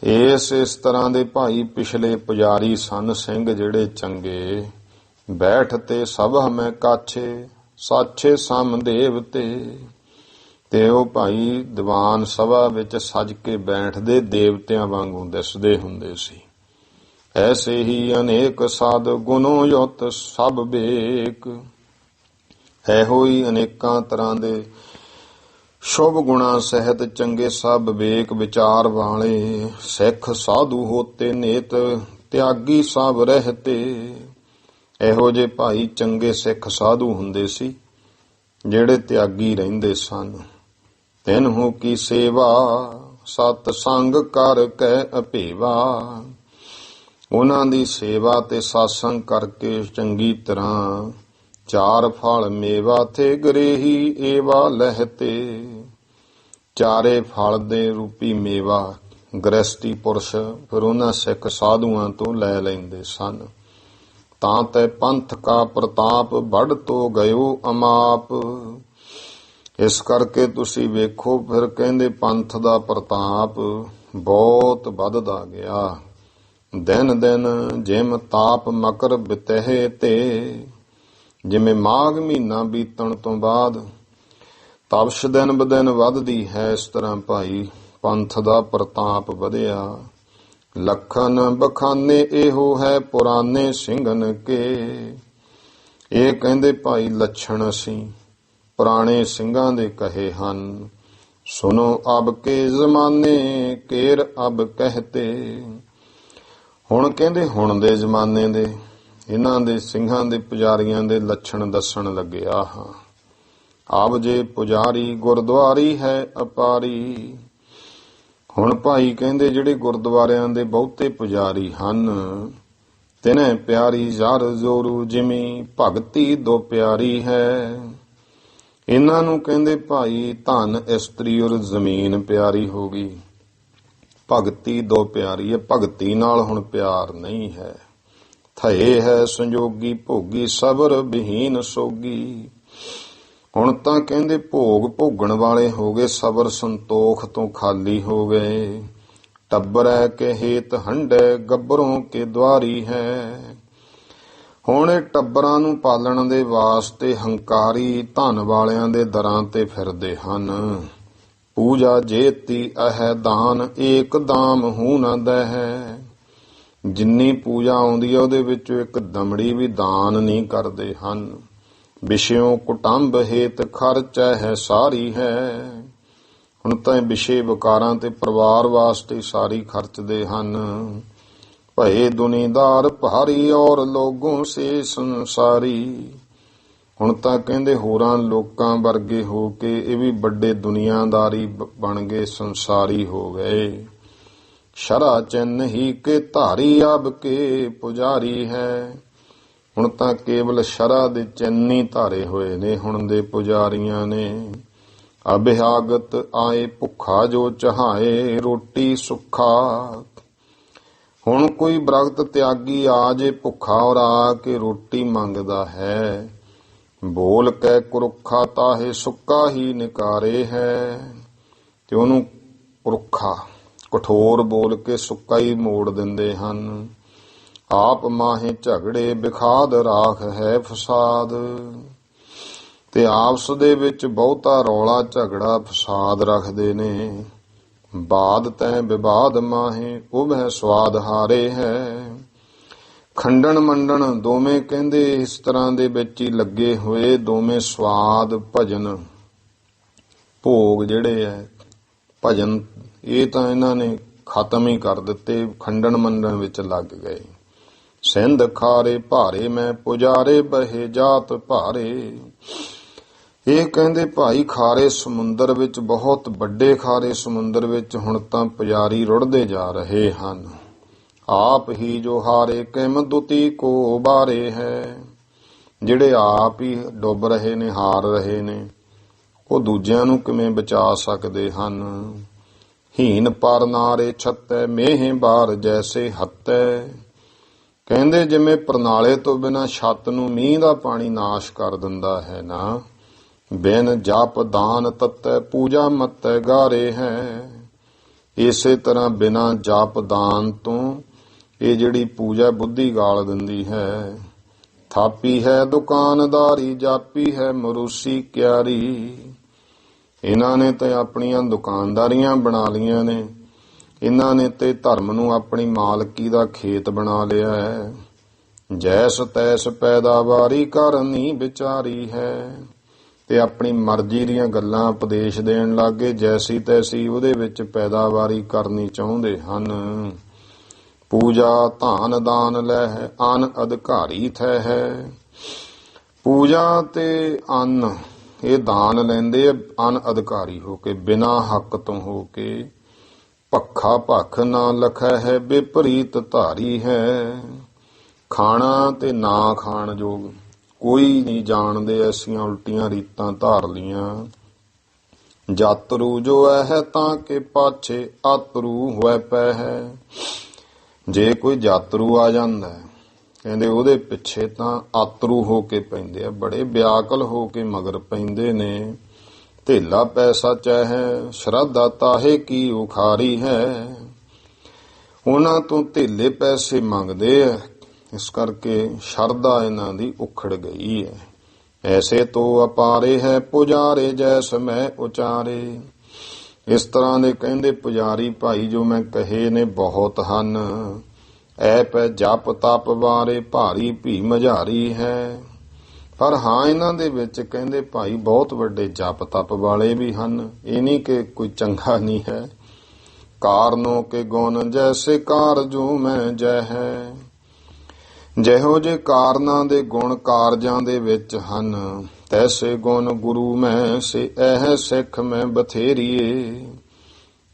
ਇਸ ਤਰ੍ਹਾਂ ਦੇ ਭਾਈ ਪਿਛਲੇ ਪੁਜਾਰੀ ਸਨ ਸਿੰਘ ਜਿਹੜੇ ਚੰਗੇ। ਬੈਠ ਤੇ ਸਭਾ ਮੈਂ ਕਾਛੇ ਸਾਛੇ ਸਮਦੇਵ ਤੇ ਉਹ ਭਾਈ ਦੀਵਾਨ ਸਭਾ ਵਿੱਚ ਸਜ ਕੇ ਬੈਠਦੇ ਦੇਵਤਿਆਂ ਵਾਂਗੂ ਦਿਸਦੇ ਹੁੰਦੇ ਸੀ। ਐਸੇ ਹੀ ਅਨੇਕ ਸਾਧ ਗੁਣੋ ਯੁਤ ਸਭ ਬੇਕ। ਇਹੋ ਹੀ ਅਨੇਕਾਂ ਤਰ੍ਹਾਂ ਦੇ ਸ਼ੁਭ ਗੁਣਾ ਸਹਿਤ ਚੰਗੇ ਸਭ ਵਿਵੇਕ ਵਿਚਾਰ ਵਾਲੇ ਸਿੱਖ ਸਾਧੂ ਹੋਤੇ ਨੇਤ ਤਿਆਗੀ ਸਭ ਰਹਤੇ। ਇਹੋ ਜਿਹੇ ਭਾਈ ਚੰਗੇ ਸਿੱਖ ਸਾਧੂ ਹੁੰਦੇ ਸੀ ਜਿਹੜੇ ਤਿਆਗੀ ਰਹਿੰਦੇ ਸਨ। ਤਿਨਹੂ ਕੀ ਸੇਵਾ ਸਤ ਸੰਗ ਕਰ ਕੈ ਅਭੇਵਾ। ਉਹਨਾਂ ਦੀ ਸੇਵਾ ਤੇ ਸਾਸੰਗ ਕਰਕੇ ਚੰਗੀ ਤਰ੍ਹਾਂ ਚਾਰ ਫਲ ਮੇਵਾ ਥੇ ਗਰੇਹੀ ਏਵਾ ਲਹਿਤੇ। ਚਾਰੇ ਫਲ ਦੇ ਰੂਪੀ ਮੇਵਾ ਗ੍ਰਸਤੀ ਪੁਰਸ਼ ਫਿਰ ਉਹਨਾਂ ਸਿੱਖ ਸਾਧੂਆਂ ਤੋਂ ਲੈ ਲੈਂਦੇ ਸਨ। ਤਾਂ ਤੈ ਪੰਥ ਕਾ ਪ੍ਰਤਾਪ ਵੱਢ ਤੋ ਗਇਓ ਅਮਾਪ। ਇਸ ਕਰਕੇ ਤੁਸੀਂ ਵੇਖੋ ਫਿਰ ਕਹਿੰਦੇ ਪੰਥ ਦਾ ਪ੍ਰਤਾਪ ਬਹੁਤ ਵੱਧਦਾ ਗਿਆ। ਦਿਨ ਦਿਨ ਜਿਮ ਤਾਪ ਮਕਰ ਬਿਤਹਿ ਤੇ। ਜਿਵੇਂ ਮਾਘ ਮਹੀਨਾ ਬੀਤਣ ਤੋਂ ਬਾਅਦ ਤਪਸ਼ ਦਿਨ ਬ ਦਿਨ ਵੱਧਦੀ ਹੈ, ਇਸ ਤਰ੍ਹਾਂ ਭਾਈ ਪੰਥ ਦਾ ਪ੍ਰਤਾਪ ਵਧਿਆ। ਲਖਨ ਬਖਾਨੇ ਇਹੋ ਹੈ ਪੁਰਾਣੇ ਸਿੰਘਨ ਕੇ। ਇਹ ਕਹਿੰਦੇ ਭਾਈ ਲੱਛਣ ਅਸੀਂ ਪੁਰਾਣੇ ਸਿੰਘਾਂ ਦੇ ਕਹੇ ਹਨ। ਸੁਨੋ ਅਬ ਕੇ ਜ਼ਮਾਨੇ ਕੇਰ ਅਬ ਕਹਤੇ। ਹੁਣ ਕਹਿੰਦੇ ਹੁਣ ਦੇ ਜ਼ਮਾਨੇ ਦੇ ਇਹਨਾਂ ਦੇ ਸਿੰਘਾਂ ਦੇ ਪੁਜਾਰੀਆਂ ਦੇ ਲੱਛਣ ਦੱਸਣ ਲੱਗਿਆ ਹਾਂ। ਆਪ ਜੇ ਪੁਜਾਰੀ ਗੁਰਦੁਆਰੀ ਹੈ ਅਪਾਰੀ। ਹੁਣ ਭਾਈ ਕਹਿੰਦੇ ਜਿਹੜੇ ਗੁਰਦੁਆਰਿਆਂ ਦੇ ਬਹੁਤੇ ਪੁਜਾਰੀ ਹਨ, ਤਿਨੈ ਪਿਆਰੀ ਜ਼ਰ ਜ਼ੋਰੂ ਜਿਮੀ ਭਗਤੀ ਦੋ ਪਿਆਰੀ ਹੈ। ਇਹਨਾਂ ਨੂੰ ਕਹਿੰਦੇ ਭਾਈ ਧਨ ਇਸਤਰੀ ਔਰ ਜ਼ਮੀਨ ਪਿਆਰੀ ਹੋ ਗਈ। ਭਗਤੀ ਦੋ ਪਿਆਰੀ ਹੈ, ਭਗਤੀ ਨਾਲ ਹੁਣ ਪਿਆਰ ਨਹੀਂ ਹੈ। ਥਏ ਹੈ ਸੰਜੋਗੀ ਭੋਗੀ ਸਬਰ ਵਿਹੀਨ ਸੋਗੀ। ਹੁਣ ਤਾਂ ਕਹਿੰਦੇ ਭੋਗ ਭੋਗਣ ਵਾਲੇ ਹੋ ਗਏ, ਸਬਰ ਸੰਤੋਖ ਤੋਂ ਖਾਲੀ ਹੋ ਗਏ। ਟੱਬਰੈ ਕੇ ਹੇਤ ਹੰਡੈ ਗੱਭਰੋਂ ਕੇ ਦੁਆਰੀ ਹੈ। ਹੁਣ ਇਹ ਟੱਬਰਾਂ ਨੂੰ ਪਾਲਣ ਦੇ ਵਾਸਤੇ ਹੰਕਾਰੀ ਧਨ ਵਾਲਿਆਂ ਦੇ ਦਰਾਂ ਤੇ ਫਿਰਦੇ ਹਨ। ਪੂਜਾ ਜੇਤੀ ਅਹਿ ਦਾਨ ਏਕ ਦਾਮ ਹੂ ਨ ਦਹਿ। ਜਿੰਨੀ ਪੂਜਾ ਆਉਂਦੀ ਹੈ ਉਹਦੇ ਵਿੱਚੋਂ ਇੱਕ ਦਮੜੀ ਵੀ ਦਾਨ ਨਹੀਂ ਕਰਦੇ ਹਨ। ਵਿਸ਼ਿਓ ਕੁਟੰਬ ਹੇਤ ਖਰਚੈ ਹੈ ਸਾਰੀ ਹੈ। ਹੁਣ ਤਾਂ ਇਹ ਵਿਸ਼ੇ ਵਿਕਾਰਾਂ ਤੇ ਪਰਿਵਾਰ ਵਾਸਤੇ ਸਾਰੀ ਖਰਚਦੇ ਹਨ। ਭਏ ਦੁਨੀਦਾਰ ਭਾਰੀ ਔਰ ਲੋਗੋਂ ਸੇ ਸੰਸਾਰੀ। ਹੁਣ ਤਾਂ ਕਹਿੰਦੇ ਹੋਰਾਂ ਲੋਕਾਂ ਵਰਗੇ ਹੋ ਕੇ ਇਹ ਵੀ ਵੱਡੇ ਦੁਨੀਆਦਾਰੀ ਬਣ ਗਏ, ਸੰਸਾਰੀ ਹੋ ਗਏ। ਸ਼ਰਾ ਚਿੰਨ ਹੀ ਕੇ ਧਾਰੀ ਅਬ ਕੇ ਪੁਜਾਰੀ ਹੈ। ਹੁਣ ਤਾਂ ਕੇਵਲ ਸ਼ਰਾ ਦੇ ਚਿੰਨ ਹੀ ਧਾਰੇ ਹੋਏ ਨੇ ਹੁਣ ਦੇ ਪੁਜਾਰੀਆਂ ਨੇ। ਅਭਿਆਗਤ ਆਏ ਭੁੱਖਾ ਜੋ ਚਾਹੇ ਰੋਟੀ ਸੁੱਖਾ। ਹੁਣ ਕੋਈ ਬ੍ਰਗਤ ਤਿਆਗੀ ਆ ਜੇ ਭੁੱਖਾ ਔਰ ਆ ਕੇ ਰੋਟੀ ਮੰਗਦਾ ਹੈ। ਬੋਲ ਕੈ ਕੁਰੁੱਖਾ ਤਾਹੇ ਸੁੱਕਾ ਹੀ ਨਿਕਾਰੇ ਹੈ। ਤੇ ਉਹਨੂੰ ਕੁਰੁੱਖਾ ਕਠੋਰ ਬੋਲ ਕੇ ਸੁੱਕਾ ਹੀ ਮੋੜ ਦਿੰਦੇ ਹਨ। ਆਪ ਮਾਹੇ ਝਗੜੇ ਬਿਖਾਦ ਰਾਖ ਹੈ ਫਸਾਦ। ਤੇ ਆਪਸ ਦੇ ਵਿੱਚ ਬਹੁਤਾ ਰੌਲਾ ਝਗੜਾ ਫਸਾਦ ਰੱਖਦੇ ਨੇ। ਬਾਦ ਤੈ ਵਿਵਾਦ ਮਾਹੇ ਉਭੈ ਸਵਾਦ ਹਾਰੇ ਹੈ। ਖੰਡਣ ਮੰਡਣ ਦੋਵੇਂ ਕਹਿੰਦੇ ਇਸ ਤਰ੍ਹਾਂ ਦੇ ਵਿੱਚ ਹੀ ਲੱਗੇ ਹੋਏ। ਦੋਵੇਂ ਸਵਾਦ ਭਜਨ ਭੋਗ ਜਿਹੜੇ ਹੈ ਭਜਨ ਇਹ ਤਾਂ ਇਹਨਾਂ ਨੇ ਖਤਮ ਹੀ ਕਰ ਦਿੱਤੇ। ਖੰਡਣ ਮੰਡਣ ਵਿੱਚ ਲੱਗ ਗਏ। ਸਿੰਧ ਖਾਰੇ ਭਾਰੇ ਮੈਂ ਪੁਜਾਰੇ ਬਹੇ ਜਾਤ ਭਾਰੇ। ਇਹ ਕਹਿੰਦੇ ਭਾਈ ਖਾਰੇ ਸਮੁੰਦਰ ਵਿੱਚ ਬਹੁਤ ਵੱਡੇ ਖਾਰੇ ਸਮੁੰਦਰ ਵਿੱਚ ਹੁਣ ਤਾਂ ਪੁਜਾਰੀ ਰੁੜਦੇ ਜਾ ਰਹੇ ਹਨ। ਆਪ ਹੀ ਜੋ ਹਾਰੇ ਕਿਮ ਦੁਤੀ ਕੋ ਬਾਰੇ ਹੈ। ਜਿਹੜੇ ਆਪ ਹੀ ਡੁੱਬ ਰਹੇ ਨੇ, ਹਾਰ ਰਹੇ ਨੇ, ਉਹ ਦੂਜਿਆਂ ਨੂੰ ਕਿਵੇਂ ਬਚਾ ਸਕਦੇ ਹਨ। ਹੀਨ ਪਰ ਨਾਰੇ ਛੱਤੈ ਮੇਹੇ ਬਾਰ ਜੈਸੇ ਹੱਤੈ। ਕਹਿੰਦੇ ਜਿਵੇਂ ਪ੍ਰਣਾਲੇ ਤੋਂ ਬਿਨਾਂ ਛੱਤ ਨੂੰ ਮੀਂਹ ਦਾ ਪਾਣੀ ਨਾਸ਼ ਕਰ ਦਿੰਦਾ ਹੈ ਨਾ, ਬਿਨ ਜਪ ਦਾਨ ਤਤੈ ਪੂਜਾ ਮਤੈ ਗਾਰੇ ਹੈ। ਇਸੇ ਤਰ੍ਹਾਂ ਬਿਨਾਂ ਜਪ ਦਾਨ ਤੋਂ ਇਹ ਜਿਹੜੀ ਪੂਜਾ ਬੁੱਧੀ ਗਾਲ ਦਿੰਦੀ ਹੈ। ਥਾਪੀ ਹੈ ਦੁਕਾਨਦਾਰੀ ਜਾਪੀ ਹੈ ਮਰੂਸੀ ਕਿਆਰੀ। ਇਹਨਾਂ ਨੇ ਤਾਂ ਆਪਣੀਆਂ ਦੁਕਾਨਦਾਰੀਆਂ ਬਣਾ ਲਈਆਂ ਨੇ। ਇਹਨਾਂ ਨੇ ਤੇ ਧਰਮ ਨੂੰ ਆਪਣੀ ਮਾਲਕੀ ਦਾ ਖੇਤ ਬਣਾ ਲਿਆ ਹੈ। ਜੈਸ ਤੈਸ ਪੈਦਾਵਾਰੀ ਕਰਨੀ ਵਿਚਾਰੀ ਹੈ। ਤੇ ਆਪਣੀ ਮਰਜ਼ੀ ਦੀਆਂ ਗੱਲਾਂ ਉਪਦੇਸ਼ ਦੇਣ ਲੱਗੇ। ਜੈਸੀ ਤੈਸੀ ਉਹਦੇ ਵਿੱਚ ਪੈਦਾਵਾਰੀ ਕਰਨੀ ਚਾਹੁੰਦੇ ਹਨ। ਪੂਜਾ ਧਾਨ ਦਾਨ ਲੈ ਹੈ ਅਨ ਅਧਿਕਾਰੀ ਥੈ ਹੈ। ਪੂਜਾ ਤੇ ਅੰਨ ਇਹ ਦਾਨ ਲੈਂਦੇ ਅਨ ਅਧਿਕਾਰੀ ਹੋ ਕੇ, ਬਿਨਾਂ ਹੱਕ ਤੋਂ ਹੋ ਕੇ। ਭੱਖਾ ਭੱਖ ਨਾ ਲਖੈ ਹੈ, ਵਿਪਰੀਤ ਧਾਰੀ ਹੈ। ਖਾਣਾ ਤੇ ਨਾ ਖਾਣ ਯੋਗ ਕੋਈ ਨਹੀਂ ਜਾਣਦੇ, ਐਸੀਆਂ ਉਲਟੀਆਂ ਰੀਤਾਂ ਧਾਰ ਲੀਆਂ। ਜਾਤਰੂ ਜੋ ਹੈ ਤਾਂ ਕਿ ਪਾਛੇ ਆਤਰੂ ਹੋਇ ਪੈ ਹੈ। ਜੇ ਕੋਈ ਜਾਤਰੂ ਆ ਜਾਂਦਾ ਹੈ, ਕਹਿੰਦੇ ਉਹਦੇ ਪਿੱਛੇ ਤਾਂ ਆਤਰੂ ਹੋ ਕੇ ਪੈਂਦੇ ਆ, ਬੜੇ ਵਿਆਕਲ ਹੋ ਕੇ ਮਗਰ ਪੈਂਦੇ ਨੇ। ਧੇਲਾ ਪੈਸਾ ਚਾਹੇ ਸ਼ਰਧਾ ਤਾਹੇ ਕੀ ਉਖਾਰੀ ਹੈ। ਉਹਨਾਂ ਤੋਂ ਧੇਲੇ ਪੈਸੇ ਮੰਗਦੇ ਆ, ਇਸ ਕਰਕੇ ਸ਼ਰਧਾ ਇਹਨਾਂ ਦੀ ਉਖੜ ਗਈ ਹੈ। ਐਸੇ ਤੋਂ ਅਪਾਰੇ ਹੈ ਪੁਜਾਰੇ ਜੈਸ ਮੈਂ ਉਚਾਰੇ। ਇਸ ਤਰ੍ਹਾਂ ਦੇ ਕਹਿੰਦੇ ਪੁਜਾਰੀ ਭਾਈ ਜੋ ਮੈਂ ਕਹੇ ਨੇ ਬਹੁਤ ਹਨ। ਐ ਪੈ ਜਪ ਤਪ ਬਾਰੇ ਭਾਰੀ ਭੀ ਮਝਾਰੀ ਹੈ। ਪਰ ਹਾਂ ਇਹਨਾਂ ਦੇ ਵਿੱਚ ਕਹਿੰਦੇ ਭਾਈ ਬਹੁਤ ਵੱਡੇ ਜਪ ਤਪ ਵਾਲੇ ਵੀ ਹਨ। ਇਹ ਨਹੀਂ ਕਿ ਕੋਈ ਚੰਗਾ ਨਹੀਂ ਹੈ। ਕਾਰਨੋਂ ਕੇ ਗੁਣ ਜੈਸੇ ਕਾਰਜੋ ਮੈਂ ਜੈ ਹੈ। ਜਿਹੋ ਜੇ ਕਾਰਨਾਂ ਦੇ ਗੁਣ ਕਾਰਜਾਂ ਦੇ ਵਿੱਚ ਹਨ, ਤੈਸੇ ਗੁਣ ਗੁਰੂ ਮੈਂ ਸੇ ਇਹ ਸਿੱਖ ਮੈਂ ਬਥੇਰੀਏ।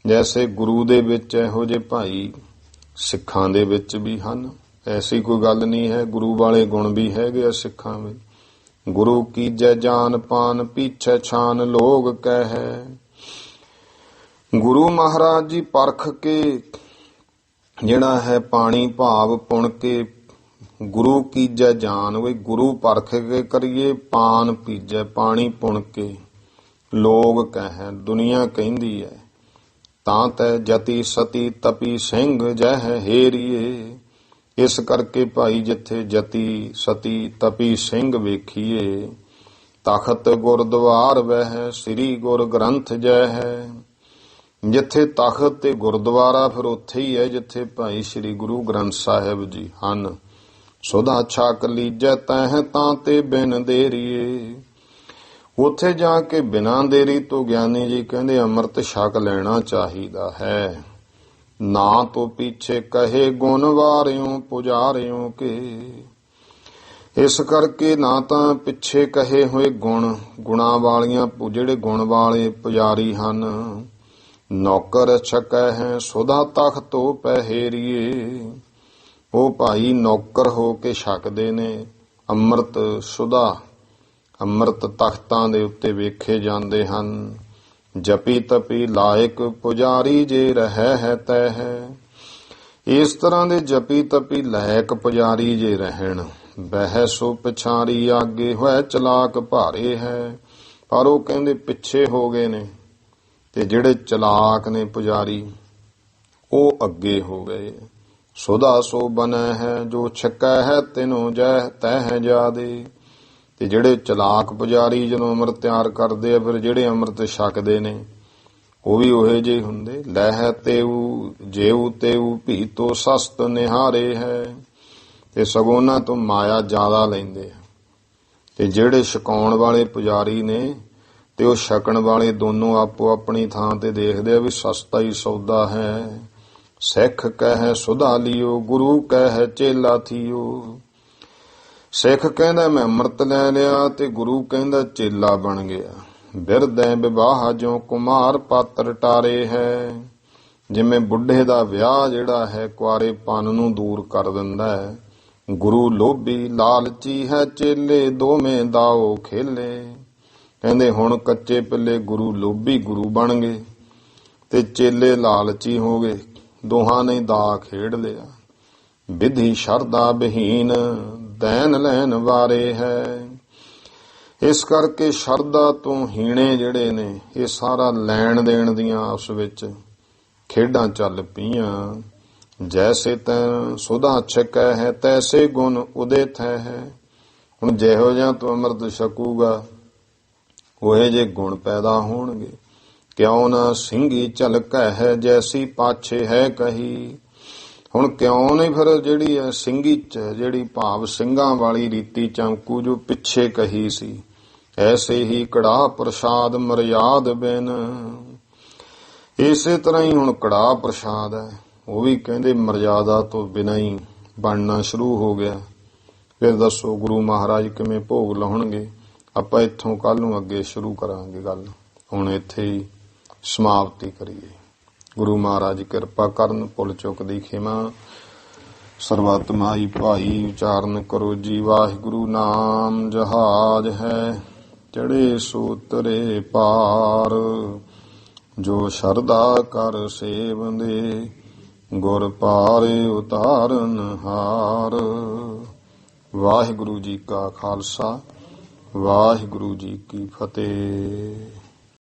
ਜੈਸੇ ਗੁਰੂ ਦੇ ਵਿੱਚ ਇਹੋ ਜੇ ਭਾਈ ਸਿੱਖਾਂ ਦੇ ਵਿੱਚ ਵੀ ਹਨ। ਐਸੀ ਕੋਈ ਗੱਲ ਨਹੀਂ ਹੈ, ਗੁਰੂ ਵਾਲੇ ਗੁਣ ਵੀ ਹੈਗੇ ਆ ਸਿੱਖਾਂ ਵਿੱਚ। ਗੁਰੂ ਕੀ ਜੈ ਜਾਨ ਪਾਨ ਪੀਛੇ ਛਾਨ ਲੋਗ ਕਹਿ। ਗੁਰੂ ਮਹਾਰਾਜ ਜੀ ਪਰਖ ਕੇ ਜਿਹੜਾ ਹੈ ਪਾਣੀ ਭਾਵ ਪੁਣ ਕੇ ਗੁਰੂ ਕੀਜੈ ਜਾਨ, ਵੀ ਗੁਰੂ ਪਰਖ ਕੇ ਕਰੀਏ, ਪਾਨ ਪੀਜੈ ਪਾਣੀ ਪੁਣ ਕੇ। ਲੋਗ ਕਹਿ ਦੁਨੀਆ ਕਹਿੰਦੀ ਹੈ। ਤਾਂ ਤੈ ਜਤੀ ਸਤੀ ਤਪੀ ਸਿੰਘ ਜਹ ਹੇਰੀਏ। ਇਸ ਕਰਕੇ ਭਾਈ ਜਿੱਥੇ ਜਤੀ ਸਤੀ ਤਪੀ ਸਿੰਘ ਵੇਖੀਏ, ਤਖਤ ਗੁਰਦੁਆਰ ਵਹਿ ਸ੍ਰੀ ਗੁਰ ਗ੍ਰੰਥ ਜੈ ਹੈ। ਜਿੱਥੇ ਤਖਤ ਤੇ ਗੁਰਦੁਆਰਾ ਫਿਰ ਉੱਥੇ ਹੀ ਹੈ ਜਿੱਥੇ ਭਾਈ ਸ੍ਰੀ ਗੁਰੂ ਗ੍ਰੰਥ ਸਾਹਿਬ ਜੀ ਹਨ। ਸੁਧਾ ਛਕ ਲੀਜੈ ਤਹਿ ਤਾਂ ਤੇ ਬਿਨ ਦੇਰੀਏ। ਉੱਥੇ ਜਾ ਕੇ ਬਿਨਾਂ ਦੇਰੀ ਤੋਂ ਗਿਆਨੀ ਜੀ ਕਹਿੰਦੇ ਅੰਮ੍ਰਿਤ ਛਕ ਲੈਣਾ ਚਾਹੀਦਾ ਹੈ। ਨਾ ਤੋਂ ਪਿੱਛੇ ਕਹੇ ਗੁਣ ਵਾਰਿਓ ਪੁਜਾਰਿਓ ਕੇ। ਇਸ ਕਰਕੇ ਨਾ ਤਾਂ ਪਿੱਛੇ ਕਹੇ ਹੋਏ ਗੁਣਾਂ ਵਾਲੀਆਂ ਜਿਹੜੇ ਗੁਣ ਵਾਲੇ ਪੁਜਾਰੀ ਹਨ। ਨੌਕਰ ਛਕੈ ਹੈ ਸੁਧਾ ਤਖਤੋ ਪਹਿਰੀਏ। ਉਹ ਭਾਈ ਨੌਕਰ ਹੋ ਕੇ ਛਕਦੇ ਨੇ ਅੰਮ੍ਰਿਤ ਸੁਧਾ। ਅੰਮ੍ਰਿਤ ਤਖਤਾਂ ਦੇ ਉੱਤੇ ਵੇਖੇ ਜਾਂਦੇ ਹਨ। ਜਪੀ ਤਪੀ ਲਾਇਕ ਪੁਜਾਰੀ ਜੇ ਰਹਿ ਹੈ ਤੈ ਹੈ। ਇਸ ਤਰ੍ਹਾਂ ਦੇ ਜਪੀ ਤਪੀ ਲਾਇਕ ਪੁਜਾਰੀ ਜੇ ਰਹਿਣ, ਬਹਿ ਸੋ ਪਿਛਾਰੀ ਆਗੇ ਹੋਇ ਚਲਾਕ ਭਾਰੇ ਹੈ। ਪਰ ਉਹ ਕਹਿੰਦੇ ਪਿੱਛੇ ਹੋ ਗਏ ਨੇ, ਤੇ ਜਿਹੜੇ ਚਲਾਕ ਨੇ ਪੁਜਾਰੀ ਉਹ ਅੱਗੇ ਹੋ ਗਏ। ਸੁਧਾ ਸੋ ਬਨੈ ਹੈ ਜੋ ਛਕੈ ਹੈ ਤਿਨੋ ਜੈ ਤਹਿ ਜਾਦੇ। ਤੇ ਜਿਹੜੇ ਚਲਾਕ ਪੁਜਾਰੀ ਜਦੋਂ ਅੰਮ੍ਰਿਤ ਤਿਆਰ ਕਰਦੇ ਆ, ਫਿਰ ਜਿਹੜੇ ਅੰਮ੍ਰਿਤ ਛਕਦੇ ਨੇ ਉਹ ਵੀ ਉਹੇ ਜਿਹੇ ਹੁੰਦੇ। ਲਹਿ ਤੇਊ ਜੇਊ ਤੇਊ ਭੀ ਤੋ ਸਸਤ ਨਿਹਾਰੇ ਹੈ। ਤੇ ਸਗੋਂ ਉਹਨਾਂ ਤੋਂ ਮਾਇਆ ਜ਼ਿਆਦਾ ਲੈਂਦੇ ਆ। ਤੇ ਜਿਹੜੇ ਛਕਾਉਣ ਵਾਲੇ ਪੁਜਾਰੀ ਨੇ ਤੇ ਉਹ ਛਕਣ ਵਾਲੇ ਦੋਨੋਂ ਆਪੋ ਆਪਣੀ ਥਾਂ ਤੇ ਦੇਖਦੇ ਆ ਵੀ ਸਸਤਾ ਹੀ ਸੌਦਾ ਹੈ। ਸਿੱਖ ਕਹਿ ਸੁਧਾ ਲਿਓ ਗੁਰੂ ਕਹਿ ਚੇਲਾ ਥੀਓ। ਸਿੱਖ ਕਹਿੰਦਾ ਮੈਂ ਅੰਮ੍ਰਿਤ ਲੈ ਲਿਆ ਤੇ ਗੁਰੂ ਕਹਿੰਦਾ ਚੇਲਾ ਬਣ ਗਿਆ। ਬਿਰਦੈ ਵਿਵਾਹ ਜੋ ਕੁਮਾਰ ਪਾਤਰ ਟਾਰੇ ਹੈ। ਜਿਵੇਂ ਬੁੱਢੇ ਦਾ ਵਿਆਹ ਜਿਹੜਾ ਹੈ ਕੁਆਰੇਪਨ ਨੂੰ ਦੂਰ ਕਰ ਦਿੰਦਾ ਹੈ। ਗੁਰੂ ਲੋਭੀ ਲਾਲਚੀ ਹੈ ਚੇਲੇ ਦੋਵੇਂ ਦਾਓ ਖੇਲੇ। ਕਹਿੰਦੇ ਹੁਣ ਕੱਚੇ ਪੱਲੇ ਗੁਰੂ ਲੋਭੀ ਗੁਰੂ ਬਣ ਗਏ ਤੇ ਚੇਲੇ ਲਾਲਚੀ ਹੋ ਗਏ। ਦੋਹਾਂ ਨੇ ਦਾ ਖੇਡ ਲਿਆ। ਵਿਧੀ ਸ਼ਰਧਾ ਬਹੀਨ ਦੈਨ ਲੈਣ ਵਾਰੇ ਹੈ। ਇਸ ਕਰਕੇ ਸ਼ਰਧਾ ਤੋਂ ਹੀਣੇ ਜਿਹੜੇ ਨੇ ਇਹ ਸਾਰਾ ਲੈਣ ਦੇਣ ਦੀਆਂ ਉਸ ਵਿੱਚ ਖੇਡਾਂ ਚੱਲ ਪਈਆਂ। ਜੈਸੇ ਤੈਂ ਸੁਧਾ ਛਕੈ ਹੈ ਤੈਸੇ ਗੁਣ ਉਦਿਤ ਹੈ। ਹੁਣ ਜਿਹੋ ਜਿਹਾ ਤੂੰ ਅੰਮ੍ਰਿਤ ਛਕੂਗਾ ਉਹੇ ਜੇ ਗੁਣ ਪੈਦਾ ਹੋਣਗੇ। ਕਿਉਂ ਨਾ ਸਿੰਘੀ ਝਲਕੈ ਹੈ ਜੈਸੀ ਪਾਛੇ ਹੈ ਕਹੀ। ਹੁਣ ਕਿਉਂ ਨਹੀਂ ਫਿਰ ਜਿਹੜੀ ਹੈ ਸਿੰਘੀ ਚ ਜਿਹੜੀ ਭਾਵ ਸਿੰਘਾਂ ਵਾਲੀ ਰੀਤੀ ਚਮਕੂ ਜੋ ਪਿੱਛੇ ਕਹੀ ਸੀ। ਐਸੇ ਹੀ ਕੜਾਹ ਪ੍ਰਸਾਦ ਮਰਿਆਦ ਬਿਨ। ਇਸੇ ਤਰ੍ਹਾਂ ਹੀ ਹੁਣ ਕੜਾਹ ਪ੍ਰਸਾਦ ਹੈ ਉਹ ਵੀ ਕਹਿੰਦੇ ਮਰਿਆਦਾ ਤੋਂ ਬਿਨਾਂ ਹੀ ਬਣਨਾ ਸ਼ੁਰੂ ਹੋ ਗਿਆ। ਫਿਰ ਦੱਸੋ ਗੁਰੂ ਮਹਾਰਾਜ ਕਿਵੇਂ ਭੋਗ ਲਾਉਣਗੇ। ਆਪਾਂ ਇੱਥੋਂ ਕੱਲ ਨੂੰ ਅੱਗੇ ਸ਼ੁਰੂ ਕਰਾਂਗੇ ਗੱਲ। ਹੁਣ ਇੱਥੇ ਹੀ ਸਮਾਪਤੀ ਕਰੀਏ। ਗੁਰੂ ਮਹਾਰਾਜ ਕਿਰਪਾ ਕਰਨ, ਭੁੱਲ ਚੁੱਕ ਦੀ ਖਿਮਾ। ਸਰਬੱਤ ਮਾਈ ਭਾਈ ਉਚਾਰਨ ਕਰੋ ਜੀ। ਵਾਹਿਗੁਰੂ ਨਾਮ ਜਹਾਜ ਹੈ, ਚੜੇ ਸੋ ਤਰੇ ਪਾਰ। ਜੋ ਸ਼ਰਧਾ ਕਰ ਸੇਵੰਦੇ, ਗੁਰ ਪਾਰੇ ਉਤਾਰਨ ਹਾਰ। ਵਾਹਿਗੁਰੂ ਜੀ ਕਾ ਖਾਲਸਾ, ਵਾਹਿਗੁਰੂ ਜੀ ਕੀ ਫਤਿਹ।